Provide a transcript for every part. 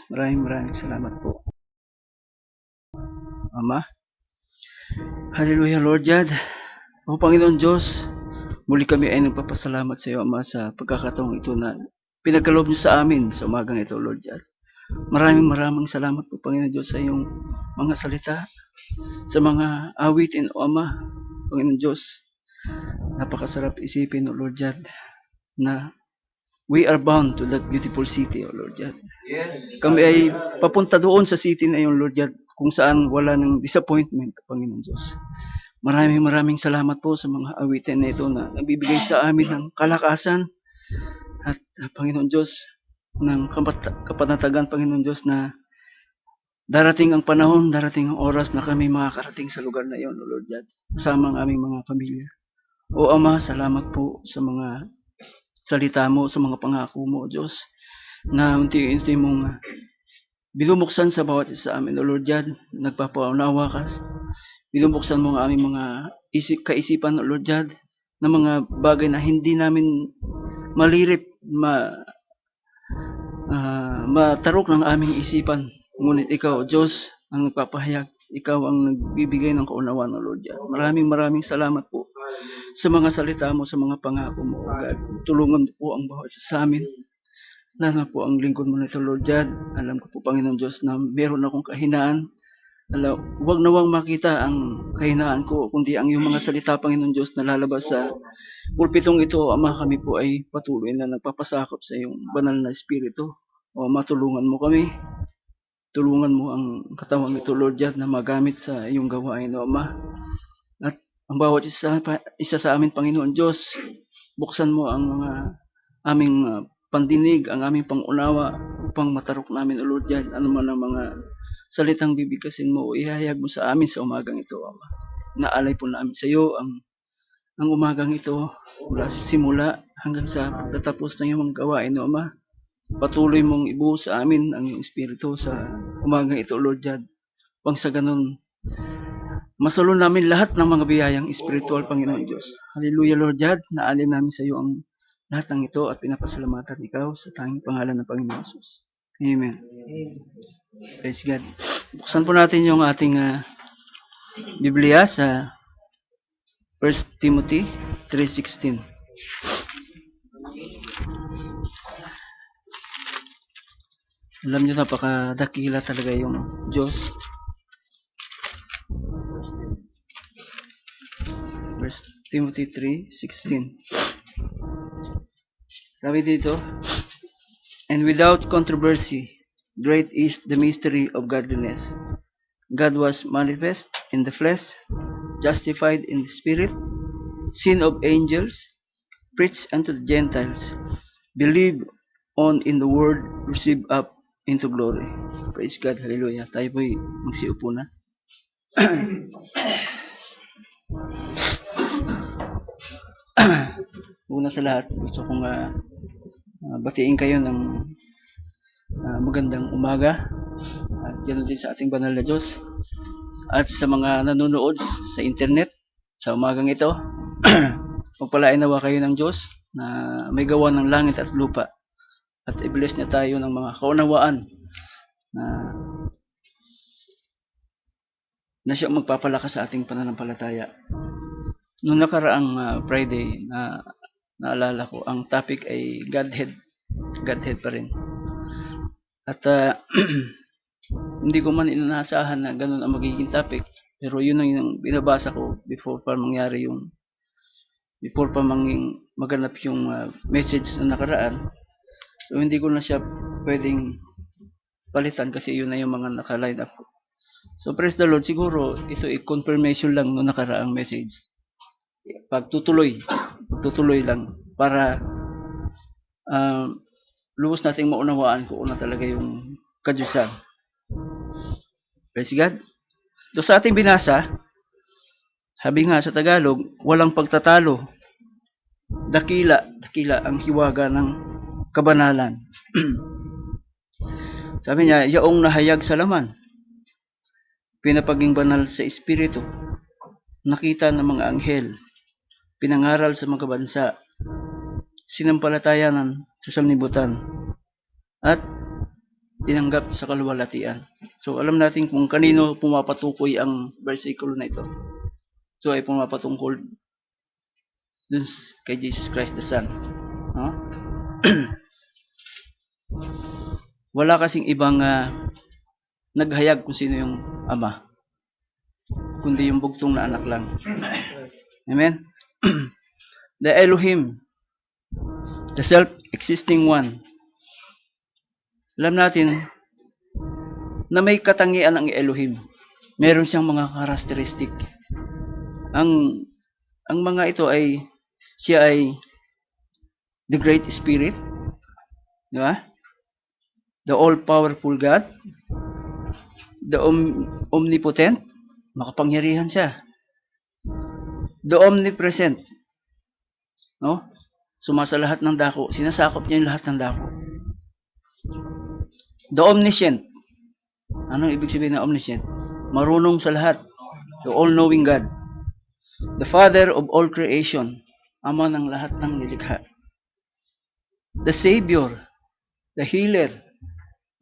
Maraming salamat po, Ama. Hallelujah, Lord God. O Panginoon Diyos, muli kami ay nagpapasalamat sa iyo, Ama, sa pagkakataong ito na pinagkaloob niyo sa amin sa umagang ito, Lord God. Maraming salamat po, Panginoon Diyos, sa iyong mga salita, sa mga awitin, O Ama, Panginoon Diyos. Napakasarap isipin, O Lord God, na we are bound to that beautiful city, O Lord God. Yes. Kami ay papunta doon sa city na yun, Lord God, kung saan wala ng disappointment, Panginoon Diyos. Maraming salamat po sa mga awitin na ito na nagbibigay sa amin ng kalakasan at Panginoon Diyos, ng kapanatagan, Panginoon Diyos, na darating ang panahon, darating ang oras na kami makakarating sa lugar na iyon, O Lord God, kasama ang aming mga pamilya. O Ama, salamat po sa mga salita mo, sa mga pangako mo, O Diyos, na unti-unti mong binubuksan sa bawat isa sa amin, O Lord God. Nagpapaunawa ka, binubuksan mo ang aming mga kaisipan, O Lord God, na mga bagay na hindi namin malirip, matarok ng aming isipan. Ngunit ikaw, O Diyos, ang nagpapahayag. Ikaw ang nagbibigay ng kaunawaan, O Lord God. Maraming salamat po sa mga salita mo, sa mga pangako mo, O God. Tulungan mo po ang bawat isa sa amin. Lalo po ang lingkod mo nito, Lord God. Alam ko po, Panginoon Diyos, na meron akong kahinaan. Huwag na wang makita ang kahinaan ko, kundi ang iyong mga salita, Panginoon Diyos, na lalabas sa pulpitong ito. Ama, kami po ay patuloy na nagpapasakop sa iyong banal na espiritu. O matulungan mo kami. Tulungan mo ang katawang ito, Lord God, na magamit sa iyong gawain, O Ama. At ang bawat isa sa amin, Panginoon Diyos, buksan mo ang mga aming pandinig, ang aming pangunawa upang matarok namin, O Lord God, ano man ang mga salitang bibigkasin mo o ihahayag mo sa amin sa umagang ito, Ama. Naalay po namin sa iyo ang umagang ito mula sa simula hanggang sa pagtatapos ng iyong gawain, O Ama. Patuloy mong ibuo sa amin ang iyong espiritu sa umagang ito, Lord God. Pang sa ganun, masalo namin lahat ng mga biyayang espiritual, Panginoon Diyos. Hallelujah, Lord God. Naalin namin sa iyo ang lahat ng ito at pinapasalamatan ikaw sa tanging pangalan ng Panginoon Jesus. Amen. Praise God. Buksan po natin yung ating Biblia sa 1 Timothy 3:16. Alam niyo, napakadakila talaga yung Diyos. 1 Timothy 3:16. Sabi dito, and without controversy, great is the mystery of godliness. God was manifest in the flesh, justified in the spirit, seen of angels, preached unto the Gentiles, believed on in the word, received up into glory. Praise God, hallelujah. Tayo po'y magsiupo na. Una sa lahat, gusto kong batiin kayo ng magandang umaga at ganoon din sa ating banal na Diyos at sa mga nanonood sa internet sa umagang ito. Pagpalain nawa kayo ng Diyos na may gawa ng langit at lupa at i-bless niya tayo ng mga kaunawaan na siya magpapalakas sa ating pananampalataya. Noong nakaraang Friday na naalala ko, ang topic ay Godhead pa rin. At hindi ko man inaasahan na ganun ang magiging topic, pero yun ang yung binabasa ko before pa maganap yung message na nakaraan. So hindi ko na siya pwedeng palitan kasi yun na yung mga naka-line up ko. So praise the Lord, siguro ito confirmation lang no nakaraang message. Pagtutuloy lang para lubos nating maunawaan kung ano talaga yung kadyusan. Praise God. So sa ating binasa, sabi nga sa Tagalog, walang pagtatalo. Dakila ang hiwaga ng kabanalan. Sabi niya, yaong nahayag sa laman, pinapaging banal sa espiritu, nakita ng mga anghel, pinangaral sa mga bansa, sinampalatayanan sa sanlibutan, at tinanggap sa kaluwalhatian. So alam natin kung kanino pumapatukoy ang versikulo na ito. So ay pumapatungkol dun kay Jesus Christ the Son. No? Wala kasing ibang naghayag kung sino yung Ama, kundi yung bugtong na anak lang. Amen? The Elohim, the self-existing one. Alam natin na may katangian ang Elohim. Meron siyang mga karakteristik. Ang mga ito ay siya ay the Great Spirit, di ba? The all-powerful God, the omnipotent, makapangyarihan siya. The omnipresent, no? Sumasa lahat ng dako, sinasakop niya yung lahat ng dako. The omniscient. Anong ibig sabihin ng omniscient? Marunong sa lahat. The all-knowing God. The Father of all creation. Ama ng lahat ng nilikha. The Savior. The Healer.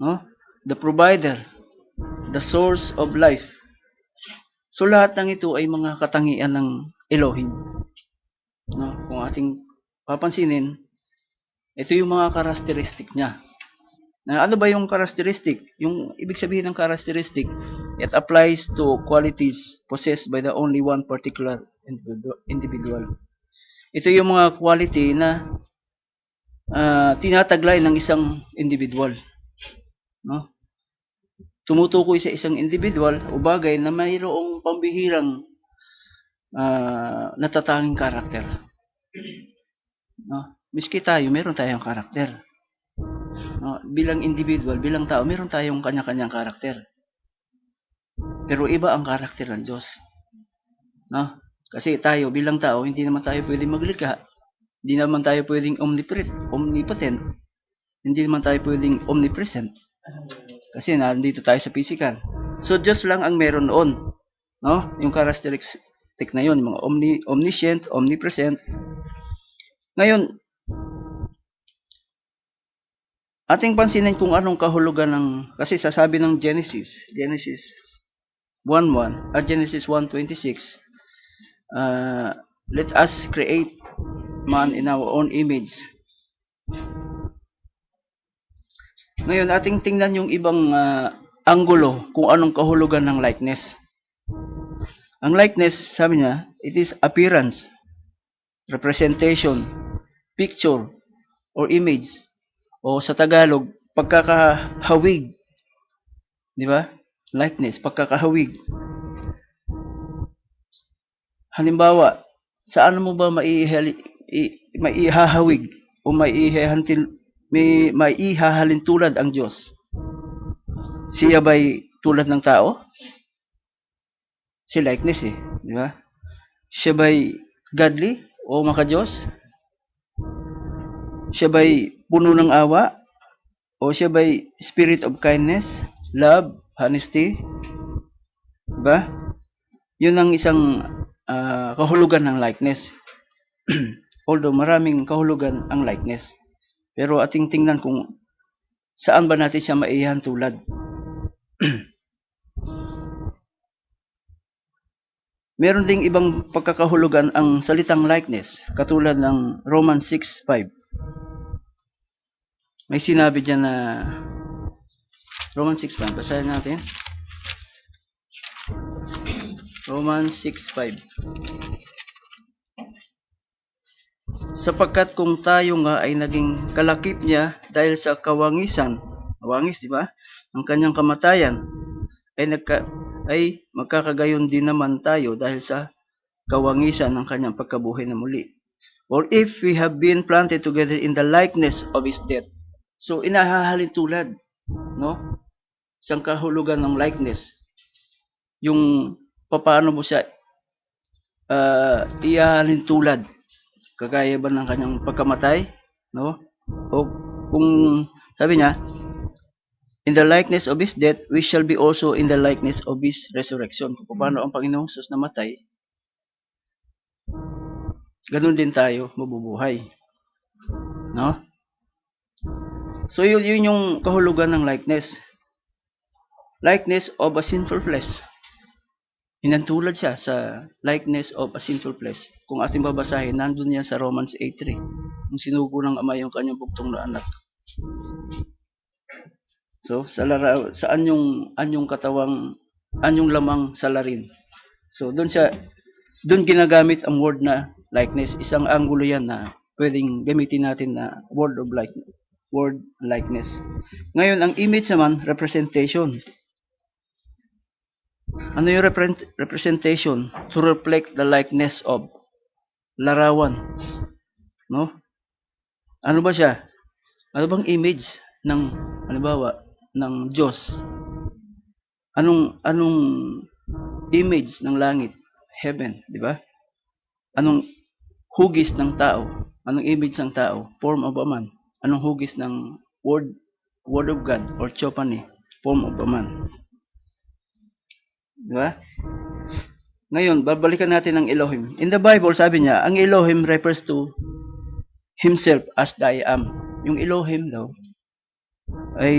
No? The Provider. The Source of life. So lahat ng ito ay mga katangian ng Elohim. No? Kung ating papansinin, ito yung mga karakteristik niya. Ano ba yung characteristic? Yung ibig sabihin ng characteristic, it applies to qualities possessed by the only one particular individual. Ito yung mga quality na tinataglay ng isang individual. No? Tumutukoy sa isang individual o bagay na mayroong pambihirang natatanging karakter. No? Miski tayo, meron tayong karakter. No, bilang individual, bilang tao, meron tayong kanya-kanyang karakter. Pero iba ang karakter ng Diyos. No? Kasi tayo, bilang tao, hindi naman tayo pwedeng maglikha. Hindi naman tayo pwedeng omnipotent. Hindi naman tayo pwedeng omnipresent. Kasi nandito tayo sa physical. So, Diyos lang ang meron noon. No? Yung characteristic na yun, mga omniscient, omnipresent. Ngayon, ating pansinin kung anong kahulugan ng, kasi sasabi ng Genesis 1:1, at Genesis 1:26, let us create man in our own image. Ngayon, ating tingnan yung ibang anggulo kung anong kahulugan ng likeness. Ang likeness, sabi niya, it is appearance, representation, picture, or image. O sa Tagalog, pagkakahawig. Di ba? Likeness, pagkakahawig. Halimbawa, saan mo ba maihahawig o maihahalin tulad ang Diyos? Siya ba'y tulad ng tao? Si likeness eh. Di ba? Siya ba'y godly o maka-Diyos? Siya ba'y puno ng awa? O siya ba'y spirit of kindness, love, honesty? Diba? Yun ang isang kahulugan ng likeness. Although maraming kahulugan ang likeness. Pero ating tingnan kung saan ba natin siya maihan tulad. Meron ding ibang pagkakahulugan ang salitang likeness, katulad ng Romans 6:5. May sinabi dyan na Romans 6:5. Basahin natin. Romans 6:5. Sapagkat kung tayo nga ay naging kalakip niya dahil sa kawangisan, wangis, di ba? Ang kanyang kamatayan, ay magkakagayon din naman tayo dahil sa kawangisan ng kanyang pagkabuhay na muli. Or if we have been planted together in the likeness of his death. So, inahahalin tulad, no? Isang kahulugan ng likeness. Yung paano mo siya ihahalin tulad. Kagaya ba ng kanyang pagkamatay, no? O kung sabi niya, in the likeness of his death, we shall be also in the likeness of his resurrection. Kung paano ang Panginoong Jesus namatay, ganun din tayo mabubuhay. No? So yun yung kahulugan ng likeness. Likeness of a sinful flesh. Hinantulad siya sa likeness of a sinful flesh. Kung ating babasahin, nandun yan sa Romans 8:3. Kung sinugo ng Ama yung kanyang bugtong na anak. So, sa anyong katawang, anyong lamang salarin. So, doon ginagamit ang word na likeness. Isang anggulo yan na pwedeng gamitin natin na word likeness. Ngayon, ang image naman, representation. Ano yung representation? To reflect the likeness of. Larawan. No? Ano ba siya? Ano bang image ng, halimbawa, ng Diyos? Anong image ng langit? Heaven, di ba? Anong hugis ng tao? Anong image ng tao? Form of a man. Anong hugis ng word of God or Chopani? Form of a man. Di ba? Ngayon, babalikan natin ang Elohim. In the Bible, sabi niya, ang Elohim refers to himself as the I am. Yung Elohim daw ay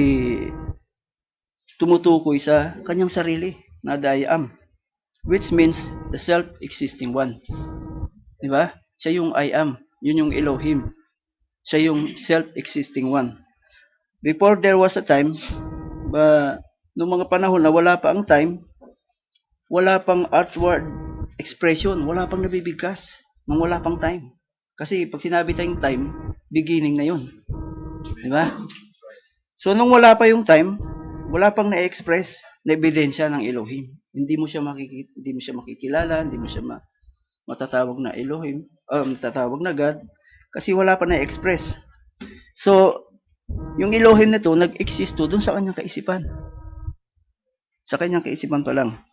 tumutukoy sa kanyang sarili na the I am, which means the self-existing one. Di ba? Siya yung I am. Yun yung Elohim. Siya yung self-existing one. Before there was a time, noong mga panahon na wala pa ang time, wala pang outward expression, wala pang nabibigkas, nang wala pang time. Kasi pag sinabi tayong time, beginning na yun. Di ba? So, nung wala pa yung time, wala pang na-express na ebidensya ng Elohim. Hindi mo siya makikilala, hindi mo siya matatawag na Elohim, matatawag na God, kasi wala pa na-express. So, yung Elohim nito, nag-exist to dun sa kanyang kaisipan. Sa kanyang kaisipan pa lang.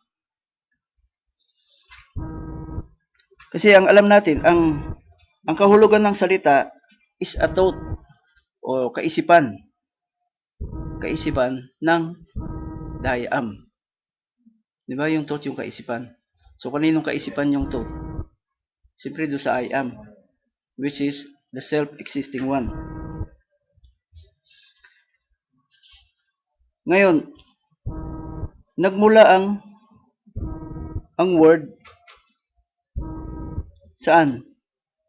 Kasi ang alam natin, ang kahulugan ng salita is a thought o kaisipan. Kaisipan ng the I am. Di ba yung thought yung kaisipan? So, kaninong kaisipan yung thought? Siyempre do sa I am, which is the self-existing one. Ngayon, nagmula ang word saan?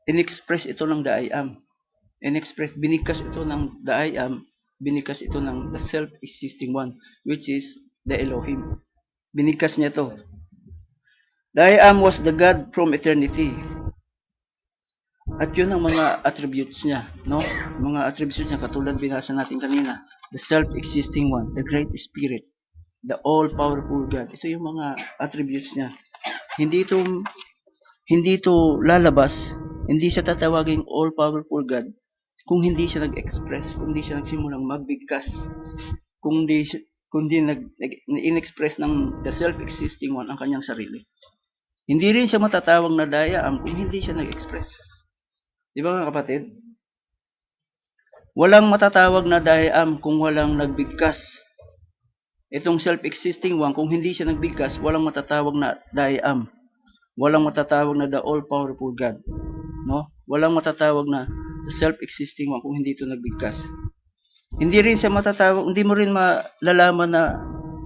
In-express ito ng the I am. Binikas ito ng the I am, binikas ito ng the self-existing one, which is the Elohim. Binikas niya ito. The I am was the God from eternity. At yun ang mga attributes niya, no? Mga attributes niya katulad binasa natin kanina. The self-existing one, the great spirit, the all-powerful God. Ito yung mga attributes niya. Hindi ito lalabas, hindi siya tatawaging all-powerful God kung hindi siya nag-express, kung hindi siya nagsimulang magbigkas, kung hindi in-express ng the self-existing one ang kanyang sarili. Hindi rin siya matatawag na dayaan kung hindi siya nag-express. Di ba mga kapatid? Walang matatawag na dayaan kung walang nagbigkas. Itong self-existing one, kung hindi siya nagbigkas, walang matatawag na dayaan. Walang matatawag na the all-powerful God. No? Walang matatawag na the self-existing one kung hindi ito nagbigkas. Hindi rin siya matatawag, hindi mo rin malalaman na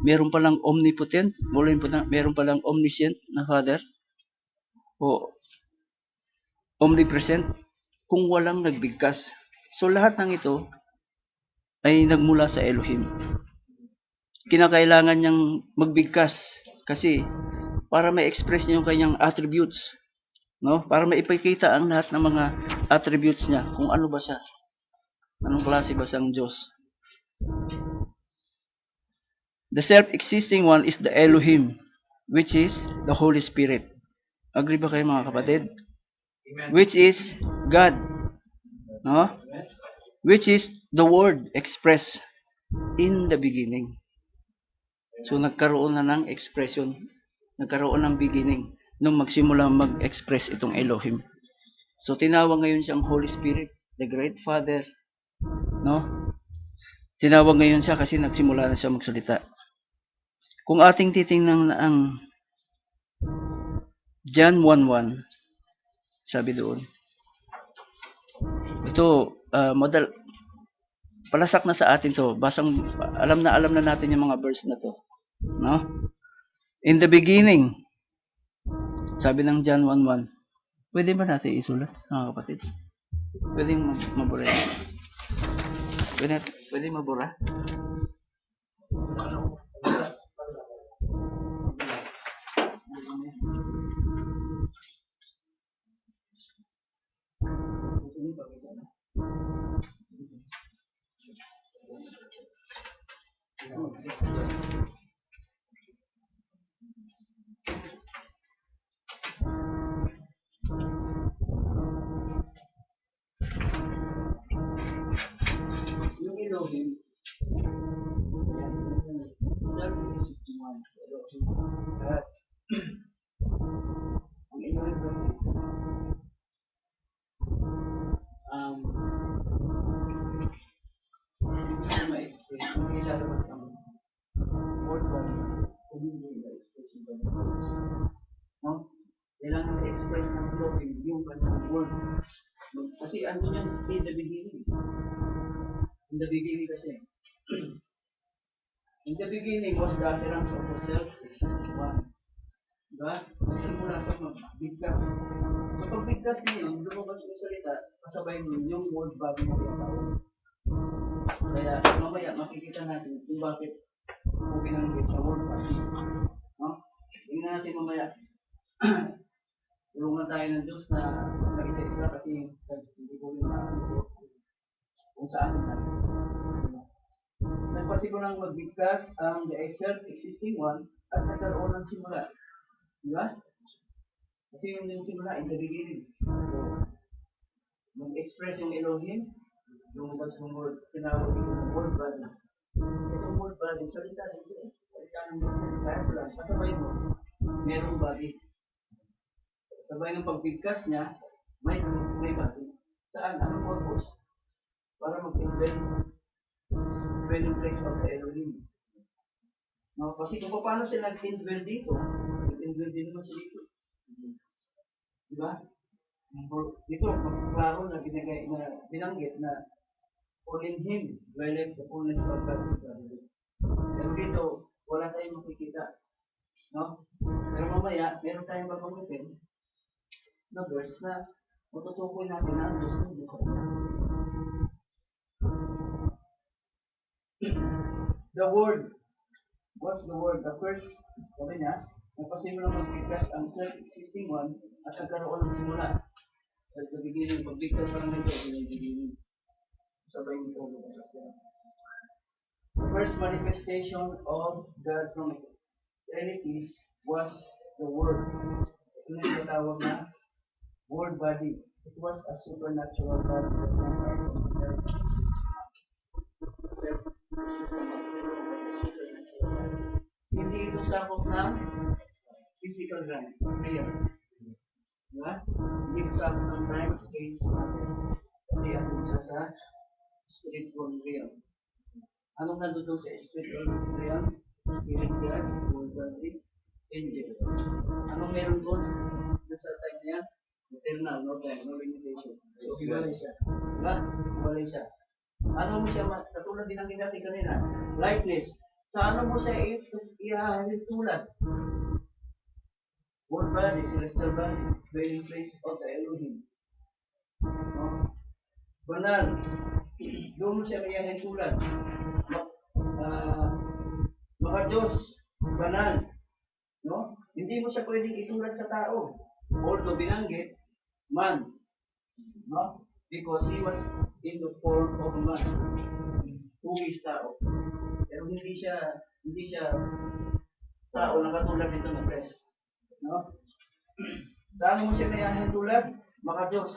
meron palang omnipotent, meron palang omniscient na Father o omnipresent kung walang nagbigkas. So lahat ng ito ay nagmula sa Elohim. Kinakailangan niyang magbigkas kasi para ma-express niya yung kanyang attributes, no? Para maipakita ang lahat ng mga attributes niya, kung ano ba siya. Anong klase ba siyang Diyos? The self-existing one is the Elohim, which is the Holy Spirit. Agree ba kayo mga kapatid? Which is God, no? Which is the word expressed in the beginning. So nagkaroon na ng expression, nagkaroon ng beginning nung magsimula mag-express itong Elohim. So tinawag ngayon siyang Holy Spirit, the Great Father, no? Tinawag ngayon siya kasi nagsimula na siya magsalita. Kung ating titingnan ang John 1:1, sabi doon, ito palasak na sa atin to. Alam na natin yung mga verse na to. No? In the beginning, sabi ng John 1:1, pwede ba natin isulat, mga kapatid? Pwede mabura yan? Pwede mabura? Yung Elohim, at ang Elohim kasi, hindi ko ma-explain kung ilalabas ang word body, kung hindi ma-express yung kanyang words. No? Kailangan na-express ng Elohim yung kanyang word. Kasi ano yan in the beginning? In the beginning kasi, in the beginning was the utterance of the self-existent. Diba? Nagsimula sa magbigkas. So pag bigkas niyo, lumabas yung salita, kasabay nun yung word body na tinatawag. Kaya mamaya makikita natin kung bakit po binanggit sa word body. No? Tingnan natin mamaya. Tulungan tayo ng Diyos na mag-isa-isa kasi hindi ko rin maano kung saan natin. Nagpasimulang magbigkas ang the self-existing one at nagkaroon ng simula. Diba? Kasi yung simula in the beginning. So, mag-express yung Elohim, yung word, tinawag dito ng word body. Yung word body, salita din siya. Salita ng word. Kaya sila, kasabay mo, merong body. Sabay ng pagbigkas niya, may body. Saan? Anong purpose? Para mag-invent dwelling place of the Elohim. No, kasi kung paano sila nag-indwell dito, nag-indwell din naman sila dito. Diba? Dito, klaro na binanggit na all in Him, dwelleth the fullness of God. Pero dito, wala tayong makikita. No? Pero mamaya, meron tayong babanggitin na verse na matutukoy natin na ang Diyos ng Diyos. The Word. What's the Word? The first, sabi niya, nagpasimulang magbigkas ang self-existing one at nagkaroon ng simula. At sa beginning, pagbigkas parang nito, yung beginning. Sabay nito, the first manifestation of God from eternity was the Word. Ito na yung natawag na Word body. It was a supernatural body that went out of the hindi ito sakop ng physical realm, real. Diba? Hindi ito sakop ng time, space, matter. Kasi ano isa sa spiritual realm. Anong nandun sa spiritual realm? Spirit God, word body, angel. Anong meron doon sa time niya? Eternal, no time, no limitation. So, hiwalay siya. Diba? Hiwalay siya. Ano mo siya, katulad din ang natin kanina, likeness. Sa ano mo siya itulad? Word body, celestial body, dwelling place of the Elohim. No? Banal. Doon mo siya itulad. Mga Diyos, banal. No? Hindi mo siya pwedeng itulad sa tao. Although binanggit, man. No? Because he was in the form of man. Who is tao. Pero hindi siya tao na katulad nito ng flesh. No? Saan mo siya nayahin tulad? Maka Diyos.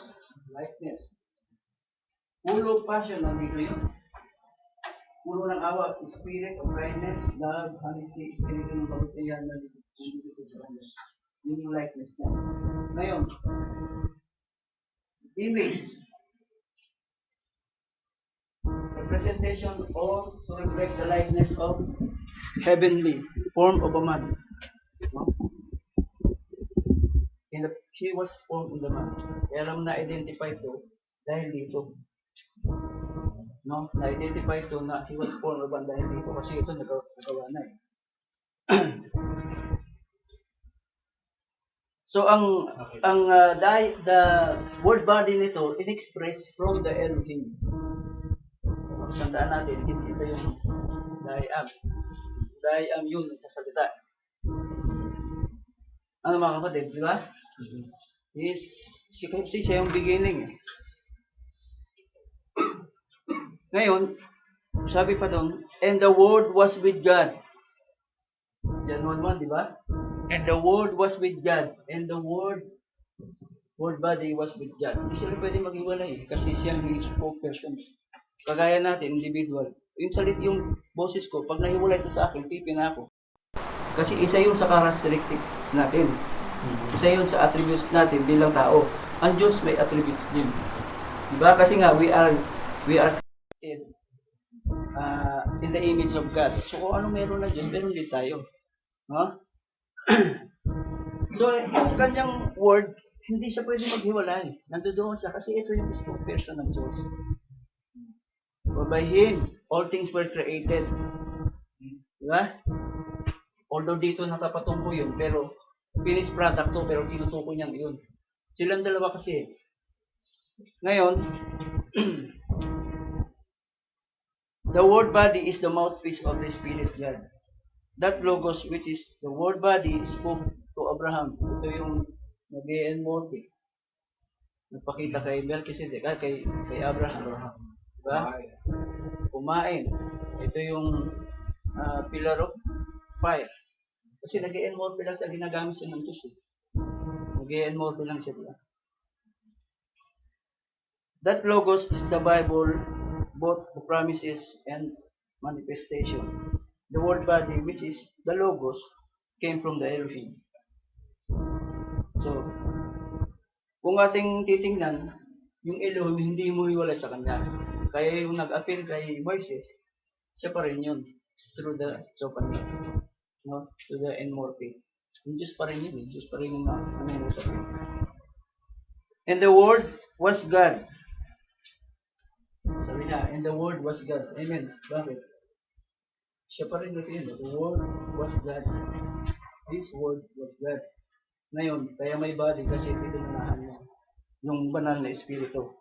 Likeness. Full of passion, nandito yun. Puno ng awa, spirit of kindness, love, honesty, spirit ng kabutihan na dito sa kanya. Yun yung likeness niya. Ngayon, image. Representation or to reflect the likeness of heavenly form of a man. No? She was formed in the man. Kaya lang na-identify ko dahil dito. no? Na-identify ito na he was born of dahil dito kasi ito nagawa na eh. So the word body nito in-express from the Elohim. Tandaan natin, hindi ito yung I am. I am yun nagsasalita. Ano mga kapatid, di ba? Yes, siya yung beginning. Ngayon, sabi pa doon, and the word was with God. John 1:1, di ba? And the word was with God. And the word body was with God. Hindi sila pwede maghiwalay kasi siyang spokesperson. Kagaya natin, individual. Yung boses ko, pag nahiwalay ito sa akin, pipina ako. Kasi isa yun sa characteristic natin. Isa yun sa attributes natin bilang tao. Ang Diyos may attributes din. Diba? Kasi nga, we are in the image of God. So, kung ano meron na Diyos, meron din tayo. Huh? So, yung kanyang word, hindi siya pwede maghiwalay. Nandoon siya kasi ito yung spokesperson ng Diyos. For by Him, all things were created. Diba? Although dito nakapatumpo yun, pero finished product to, pero tinutukoy niyang yun. Silang dalawa kasi. Ngayon, the word body is the mouthpiece of the Spirit God. That logos, which is the word body, spoke to Abraham. Ito yung nag-e-enmorphic. Nagpakita kay Melchizedek, kay Abraham. Diba? Kumain. Ito yung pillar of fire. Kasi nag-e-enmorphic lang siya, ginagamit siya ng Diyos. Nag-e-enmorphic lang siya. Diba? That logos is the Bible, both the promises and manifestation. The word body, which is the logos, came from the Elohim. So, kung ating titingnan, yung Elohim hindi mo iwalay sa kanya. Kaya yung nag-appeal kay Moises, siya pa rin yun. Through the Sophany. No? To the enmorphic. Yung Diyos pa rin yun. Diyos pa rin yung sa And the Word was God. Sabi niya, and the Word was God. Amen. Bakit? Siya pa rin kasi yun. The Word was God. This Word was God. Ngayon, kaya may body kasi pinunahan niya yung banal na espiritu.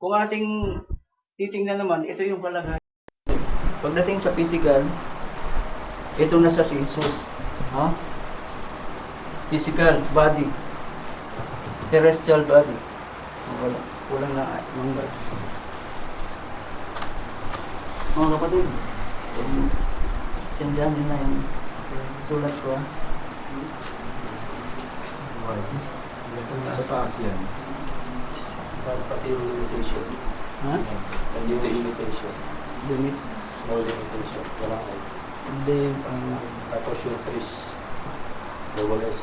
Kung ating titingnan naman, ito yung kalagayan. Pagdating sa physical, ito na sa si Jesus. Huh? Physical body. Terrestrial body. Wala. Kulang na number. Mga kapatid, sensyahan din na yung sulat ko. Sa taas yan. Pati yung limitation. Ha? Pati yung limitation. Limit. No limitation. Wala kayo. Hindi, Tapos yung trees. Double S.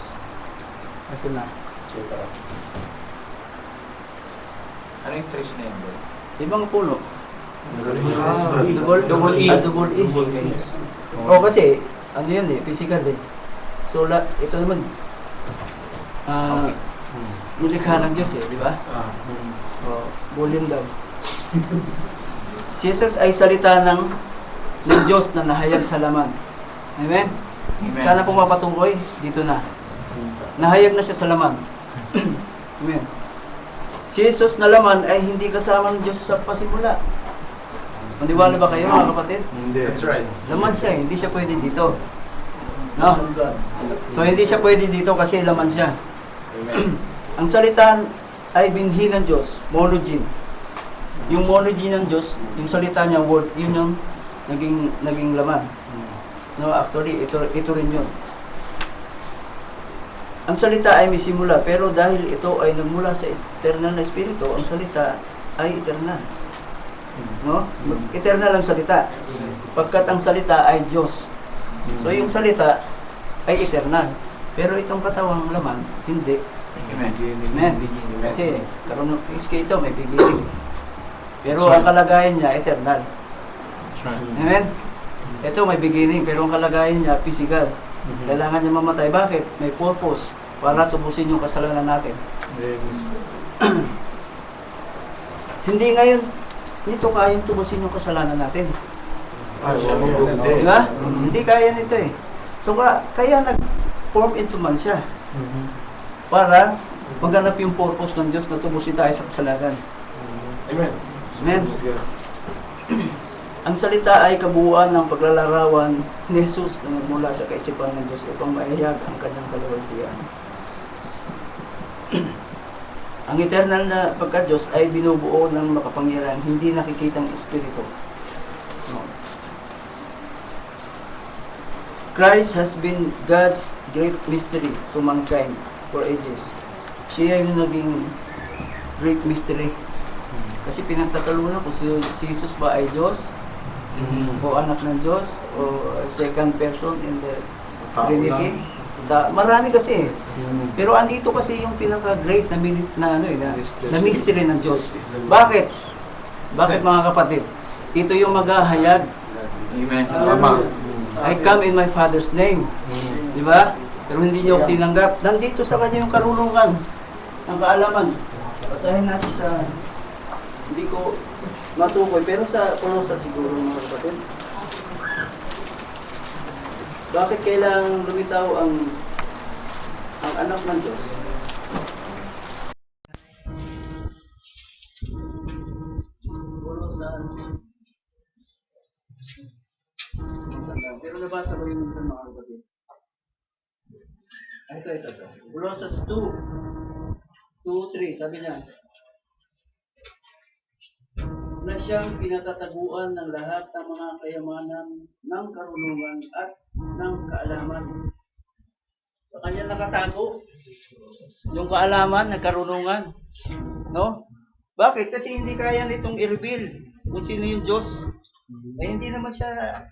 asa na? Etc. Ano yung trees na yun, bro? Ibang puno. Double E. Double E. Oo, kasi, ano yun eh, physical eh. So, ito naman, nilikha ng Diyos eh, di ba? Volume daw. Si Jesus ay salita ng Diyos na nahayag sa laman. Amen? Amen. Sana pong mapatukoy, dito na. Nahayag na siya sa laman. Amen. Si Jesus na laman ay hindi kasama ng Diyos sa pasimula. Maniwala ba kayo mga kapatid? Hindi. That's right. Laman siya, hindi siya pwede dito. No? So hindi siya pwede dito kasi laman siya. Ang salita ay binhi ng Diyos, monogen. Yung monogen ng Diyos, yung salita niya, word, yun yung naging laman. No, actually, ito rin yun. Ang salita ay may simula, pero dahil ito ay nagmula sa eternal na espiritu, ang salita ay eternal. No? Eternal ang salita. Pagkat ang salita ay Diyos. So yung salita ay eternal. Pero itong katawang laman, hindi. Amen. Amen. Kasi karon iski ito may beginning. Pero ang kalagayan niya eternal. Amen. Ito may beginning pero ang kalagayan niya physical. Kailangan niya mamatay. Bakit? May purpose para tubusin yung kasalanan natin. Hindi ngayon, nito kayang tubusin yung kasalanan natin. Hindi. Di ba? Hindi kaya nito eh. So, kaya nag-form into man siya. Para maganap yung purpose ng Diyos na tubusin tayo sa kasalanan. Amen. Amen. Ang salita ay kabuuan ng paglalarawan ni Jesus na nagmula sa kaisipan ng Diyos upang maihayag ang kanyang kaluwalhatian. Ang eternal na pagka-Diyos ay binubuo ng makapangyarihang hindi nakikitang espiritu. No. Christ has been God's great mystery to mankind for ages. Siya yung naging great mystery. Kasi pinagtatalunan kung si Jesus ba ay Diyos, o anak ng Diyos, o second person in the Trinity. Marami kasi eh. Pero andito kasi yung pinaka-great na mystery ng Diyos. Bakit? Bakit mga kapatid? Ito yung maghahayag. Amen. Tama. I come in my Father's name. Di ba? Pero hindi niyo ako tinanggap. Nandito sa kanya yung karunungan, ang kaalaman. Basahin natin sa, hindi ko matukoy, pero sa Colossus siguro mga kapatid. Bakit kailangang lumitaw ang anak ng Diyos? Pero nabasa ko yung minsan mga kapatid. Ito. Colossus 2:3, sabi niya, na siyang pinatataguan ng lahat ng mga kayamanan ng karunungan at ng kaalaman. Sa kanya nakatago yung kaalaman ng karunungan. No? Bakit? Kasi hindi kaya nitong i-reveal kung sino yung Diyos. Eh, hindi naman siya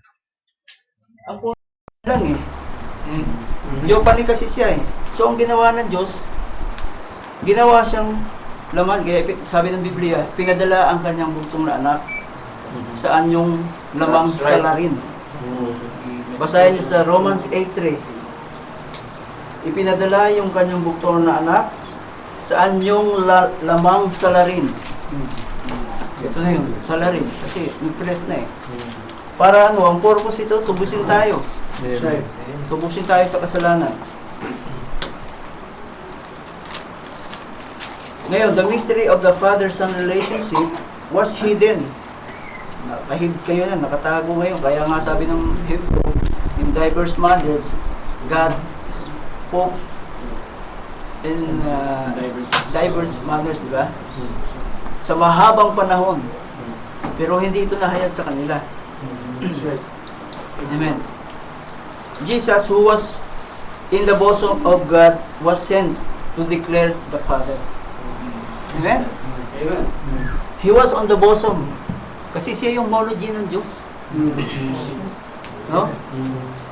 ang lang eh. Diopani kasi siya eh. So, ang ginawa ng Diyos, ginawa siyang laman. Kaya sabi ng Biblia, pinadala ang kanyang bugtong na anak saan yung lamang salarin. Basahin niyo sa Romans 8:3. Ipinadala yung kanyang bugtong na anak saan yung lamang salarin. Ito na yun, salarin. Kasi fresh na eh. Para ano, ang purpose ito, tubusin tayo. Tubusin tayo sa kasalanan. Ngayon, the mystery of the Father-Son relationship was hidden. Nakahid kayo na, nakatago ngayon. Kaya nga sabi ng Hebrew, in diverse manners, God spoke in diverse manners, di ba? Sa mahabang panahon. Pero hindi ito nahayag sa kanila. Amen. Jesus, who was in the bosom of God, was sent to declare the Father. Amen? Amen. He was on the bosom. Kasi siya yung homology ng Diyos. No?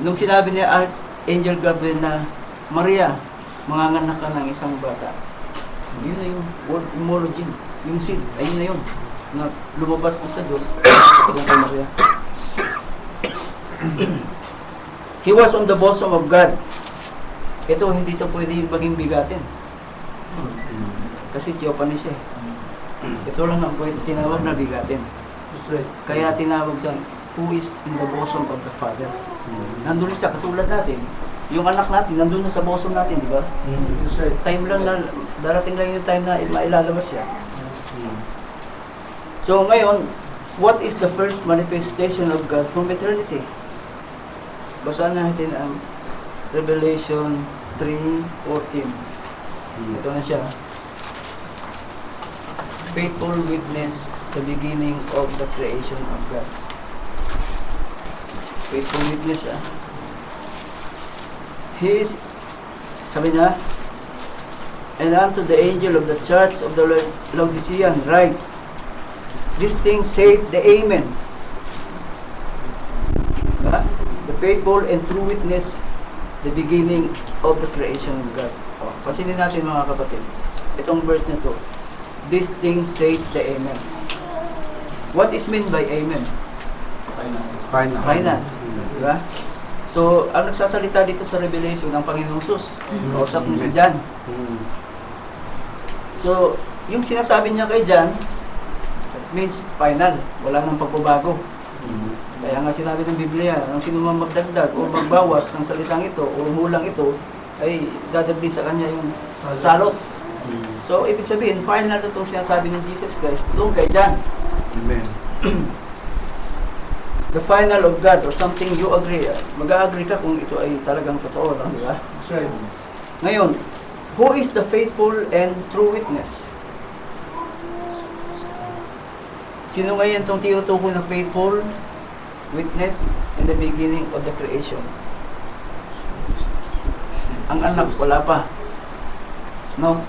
Nung sinabi ni Archangel Gabriel na, Maria, manganganak ka ng isang bata. Yun na yung word homology. Yung seed, ayun na yun. Na lumabas mo sa Diyos. Maria. He was on the bosom of God. Ito, hindi ito pwede maging bigatin. Kasi Theophany siya. Ito lang ang pwede tinawag na bigatin. Kaya tinawag siya, who is in the bosom of the Father. Nandun siya, katulad natin. Yung anak natin, nandun na sa bosom natin, di ba? Time lang na, darating lang yung time na mailalabas siya. So ngayon, what is the first manifestation of God from eternity? Basahan natin ang Revelation 3:14. Ito na siya. Faithful witness, the beginning of the creation of God. Faithful witness, He is, sabi niya, and unto the angel of the church of the Laodicean write, this thing saith the Amen. The faithful and true witness, the beginning of the creation of God. Pansinin natin mga kapatid, itong verse na to, this thing saith the Amen. What is meant by Amen? Final. Diba? So, ang nagsasalita dito sa Revelation ng Panginoong Sus, kausap niya si John. So, yung sinasabi niya kay John, means final. Wala nang pagbabago. Kaya nga sinabi ng Biblia, ang sino man magdagdag o magbawas ng salitang ito o mulang ito, ay dadagdag sa kanya yung salot. So, ibig sabihin, final na itong sinasabi ng Jesus Christ, doon kay John. Amen. The final of God or something you agree. Mag-agree ka kung ito ay talagang totoo lang, di ba? That's right. Ngayon, who is the faithful and true witness? Sino ngayon itong tinutukoy ng faithful witness in the beginning of the creation? Ang anak, wala pa. No?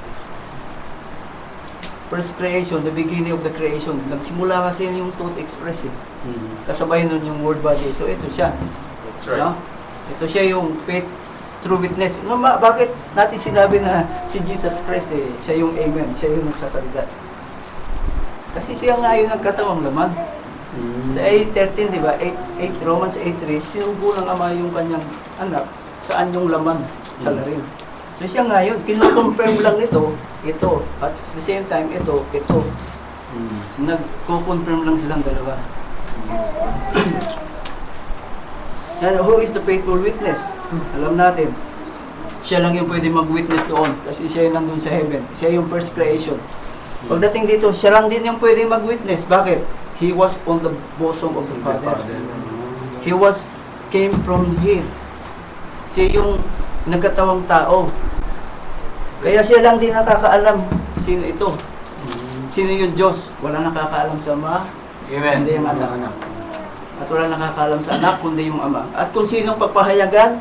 First creation, the beginning of the creation. Nagsimula kasi yung tooth express eh. Kasabay nun yung word body. So ito siya. That's right. No? Ito siya yung faith, true witness. No, bakit natin sinabi na si Jesus Christ eh, siya yung amen, siya yung nagsasalita? Kasi siya nga yung nagkatawang laman. Sa 8:13, di ba? 8 Romans 8:3, sinubo ng Ama yung kanyang anak, saan yung laman? Sa larin. So siya nga yun, kinukonfirm lang ito, at the same time, ito. Nagko-confirm lang silang dalawa. And who is the faithful witness? Alam natin, siya lang yung pwede mag-witness doon kasi siya yung nandun sa heaven. Siya yung first creation. Pagdating dito, siya lang din yung pwede mag-witness. Bakit? He was on the bosom of the Father. He came from here. Siya yung nagkatawang tao. Kaya siya lang din nakakaalam sino ito. Sino yung Diyos? Wala nakakaalam sa Ama, Amen. kundi yung anak. At wala nakakaalam sa anak, kundi yung Ama. At kung sinong pagpahayagan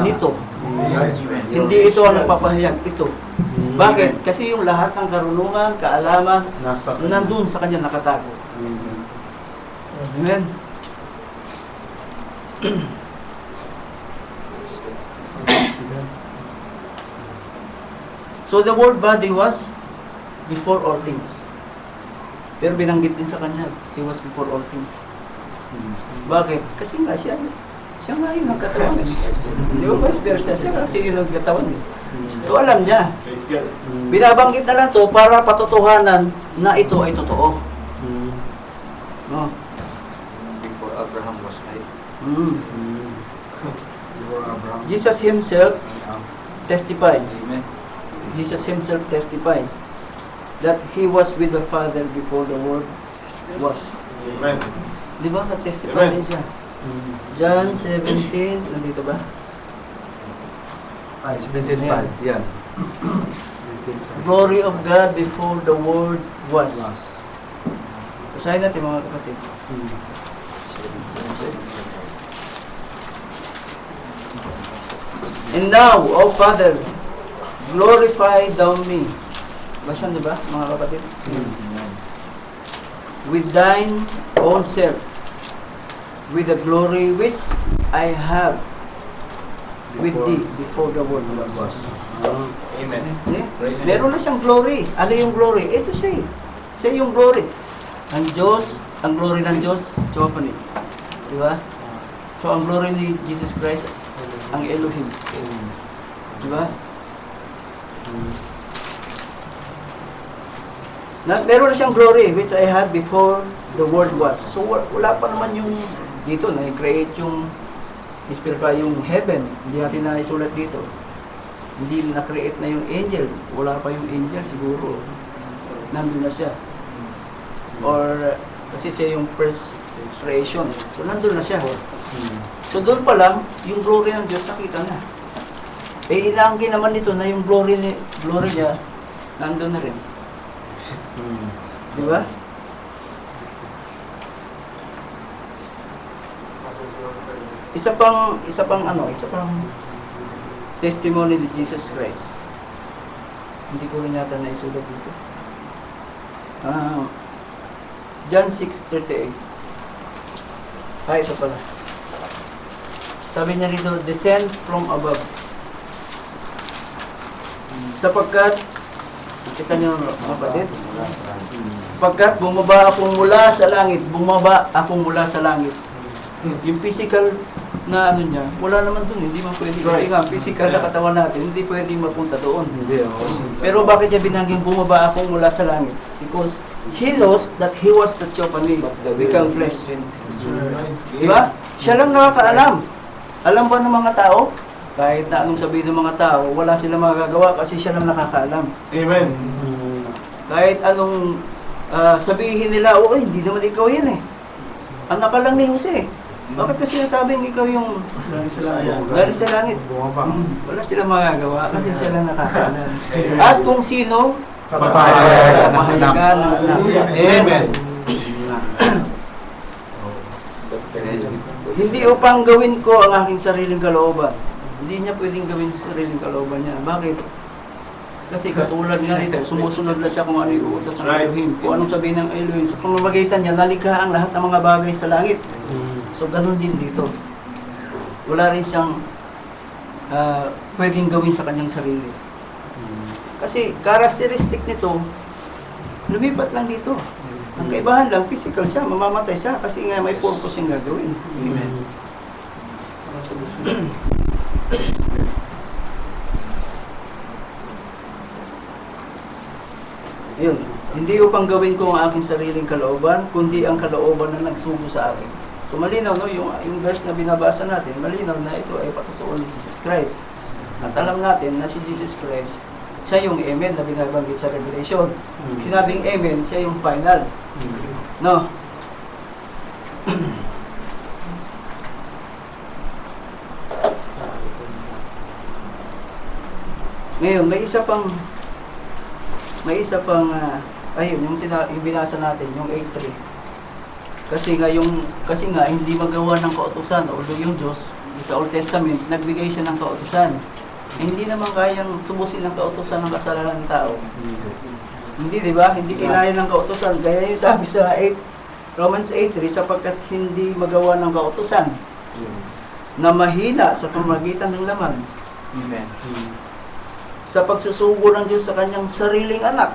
nito, hindi ito ang nagpapahayag, ito. Bakit? Kasi yung lahat ng karunungan, kaalaman, nandun sa kanya nakatago. Amen. So the word body was before all things. Pero binanggit din sa kanya, he was before all things. Bakit? Kasi nga siya nga yung nagkatawan. Di ba vice versa? Siya kasi yung nagkatawan. So alam niya. Binabanggit na lang to para patotohanan na ito ay totoo. No? Before Abraham was made. Jesus himself testified. Amen. Jesus himself testified that he was with the Father before the world was. Amen. Di ba? Nag-testify Amen. din siya. John 17, nandito ba? 17:5. Yan. Glory of God before the world was. Basahin natin mga kapatid. And now, O Father, glorify thou me. Basta di ba, mga kapatid? With thine own self, with the glory which I have with thee before the world was. Amen. Eh? Praise Meron na siyang glory. Ano yung glory? Ito siya eh. Siya yung glory. Ang Diyos, ang glory ng Diyos, Theophany. Di ba? So, ang glory ni Jesus Christ, ang Elohim. Di ba? Meron na siyang glory which I had before the world was. So, wala pa naman yung dito, na-create yung spiritual, yung heaven. Hindi natin na isulat dito. Hindi na-create na yung angel. Wala pa yung angel siguro. Nandun na siya. Or, kasi siya yung first creation. So, nandun na siya. So, doon pa lang, yung glory ng Diyos nakita na. Eh, inaangkin naman nito na yung glory niya, nandun na rin. Di ba? Isa pang testimony ni Jesus Christ. Hindi ko rin yata naisulat dito. John 6:38. Ito pala. Sabi niya rito, descend from above. Sapagkat, kita niyo mga kapatid, sapagkat bumaba akong mula sa langit. Yung physical na ano niya, wala naman dun, hindi man pwede. Kasi nga, physical na katawan natin, hindi pwede mapunta doon. Pero bakit niya binangging bumaba akong mula sa langit? Because He knows that He was the theophany, become flesh. Di ba? Siya lang nakakaalam. Alam ba ng mga tao? Kahit na anong sabihin ng mga tao, wala silang magagawa kasi siya lang nakakaalam. Amen. Kahit anong sabihin nila, oh, hindi naman ikaw yan eh. Anak ka lang ni Jose. Bakit kasi sinasabing ikaw yung galing sa langit? Bumaba. Wala silang magagawa kasi siya lang nakakaalam. At kung sino, Papahayagan ng anak. papahayagan ng anak. Amen. Hindi upang gawin ko ang aking sariling kalooban. Hindi niya pwedeng gawin sa sariling kalooban niya. Bakit? Kasi katulad nga nito, sumusunod lang siya kung ano yung utos ng Elohim. Kung anong sabihin ng Elohim. Sa pamamagitan niya, nalikha ang lahat ng mga bagay sa langit. So, ganun din dito. Wala rin siyang pwedeng gawin sa kanyang sarili. Kasi, characteristic nito, lumipat lang dito. Ang kaibahan lang, physical siya, mamamatay siya kasi nga may purpose siyang gagawin. Amen. Ayun, hindi upang gawin ko ang aking sariling kalooban, kundi ang kalooban na nagsugo sa akin. So malinaw, no, yung verse na binabasa natin, malinaw na ito ay patutuon ni Jesus Christ. At alam natin na si Jesus Christ, siya yung Amen na binabanggit sa Revelation. Sinabing Amen, siya yung final. No? Ngayon, may isa pang ayun, yung binasa natin, yung 8:3. Kasi nga hindi magawa ng kautusan, although yung Diyos sa Old Testament nagbigay siya ng kautusan. Hindi naman kayang tubusin ng kautusan ng kasalanan ng tao. Hindi, di ba? Hindi kinaya ng kautusan. Kaya yung sabi sa Romans 8:3, sapagkat hindi magawa ng kautusan na mahina sa pamamagitan ng laman Amen. sa pagsusugo ng Diyos sa kanyang sariling anak.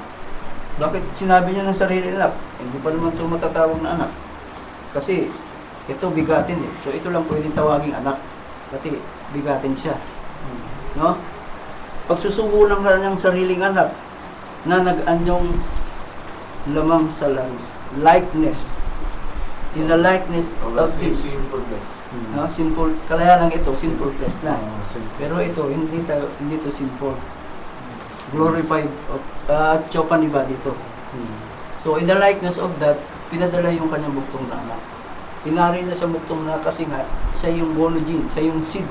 Bakit sinabi niya ng sariling anak? Hindi pa naman ito matatawag na anak. Kasi ito bigatin eh. So ito lang pwedeng tawaging anak. Kasi bigatin siya. No? Pagsusugo ng kanyang sariling anak na nag-anyong lamang sa langit. Likeness. In the likeness of this. No? Simple. Kaya lang ito, simple flesh na. Pero ito, hindi to simple. Glorified theophany ba dito. So in the likeness of that, pinadala yung kanyang buktong na anak. Inari na siya buktong na kasi nga, siya yung monogene, siya yung seed.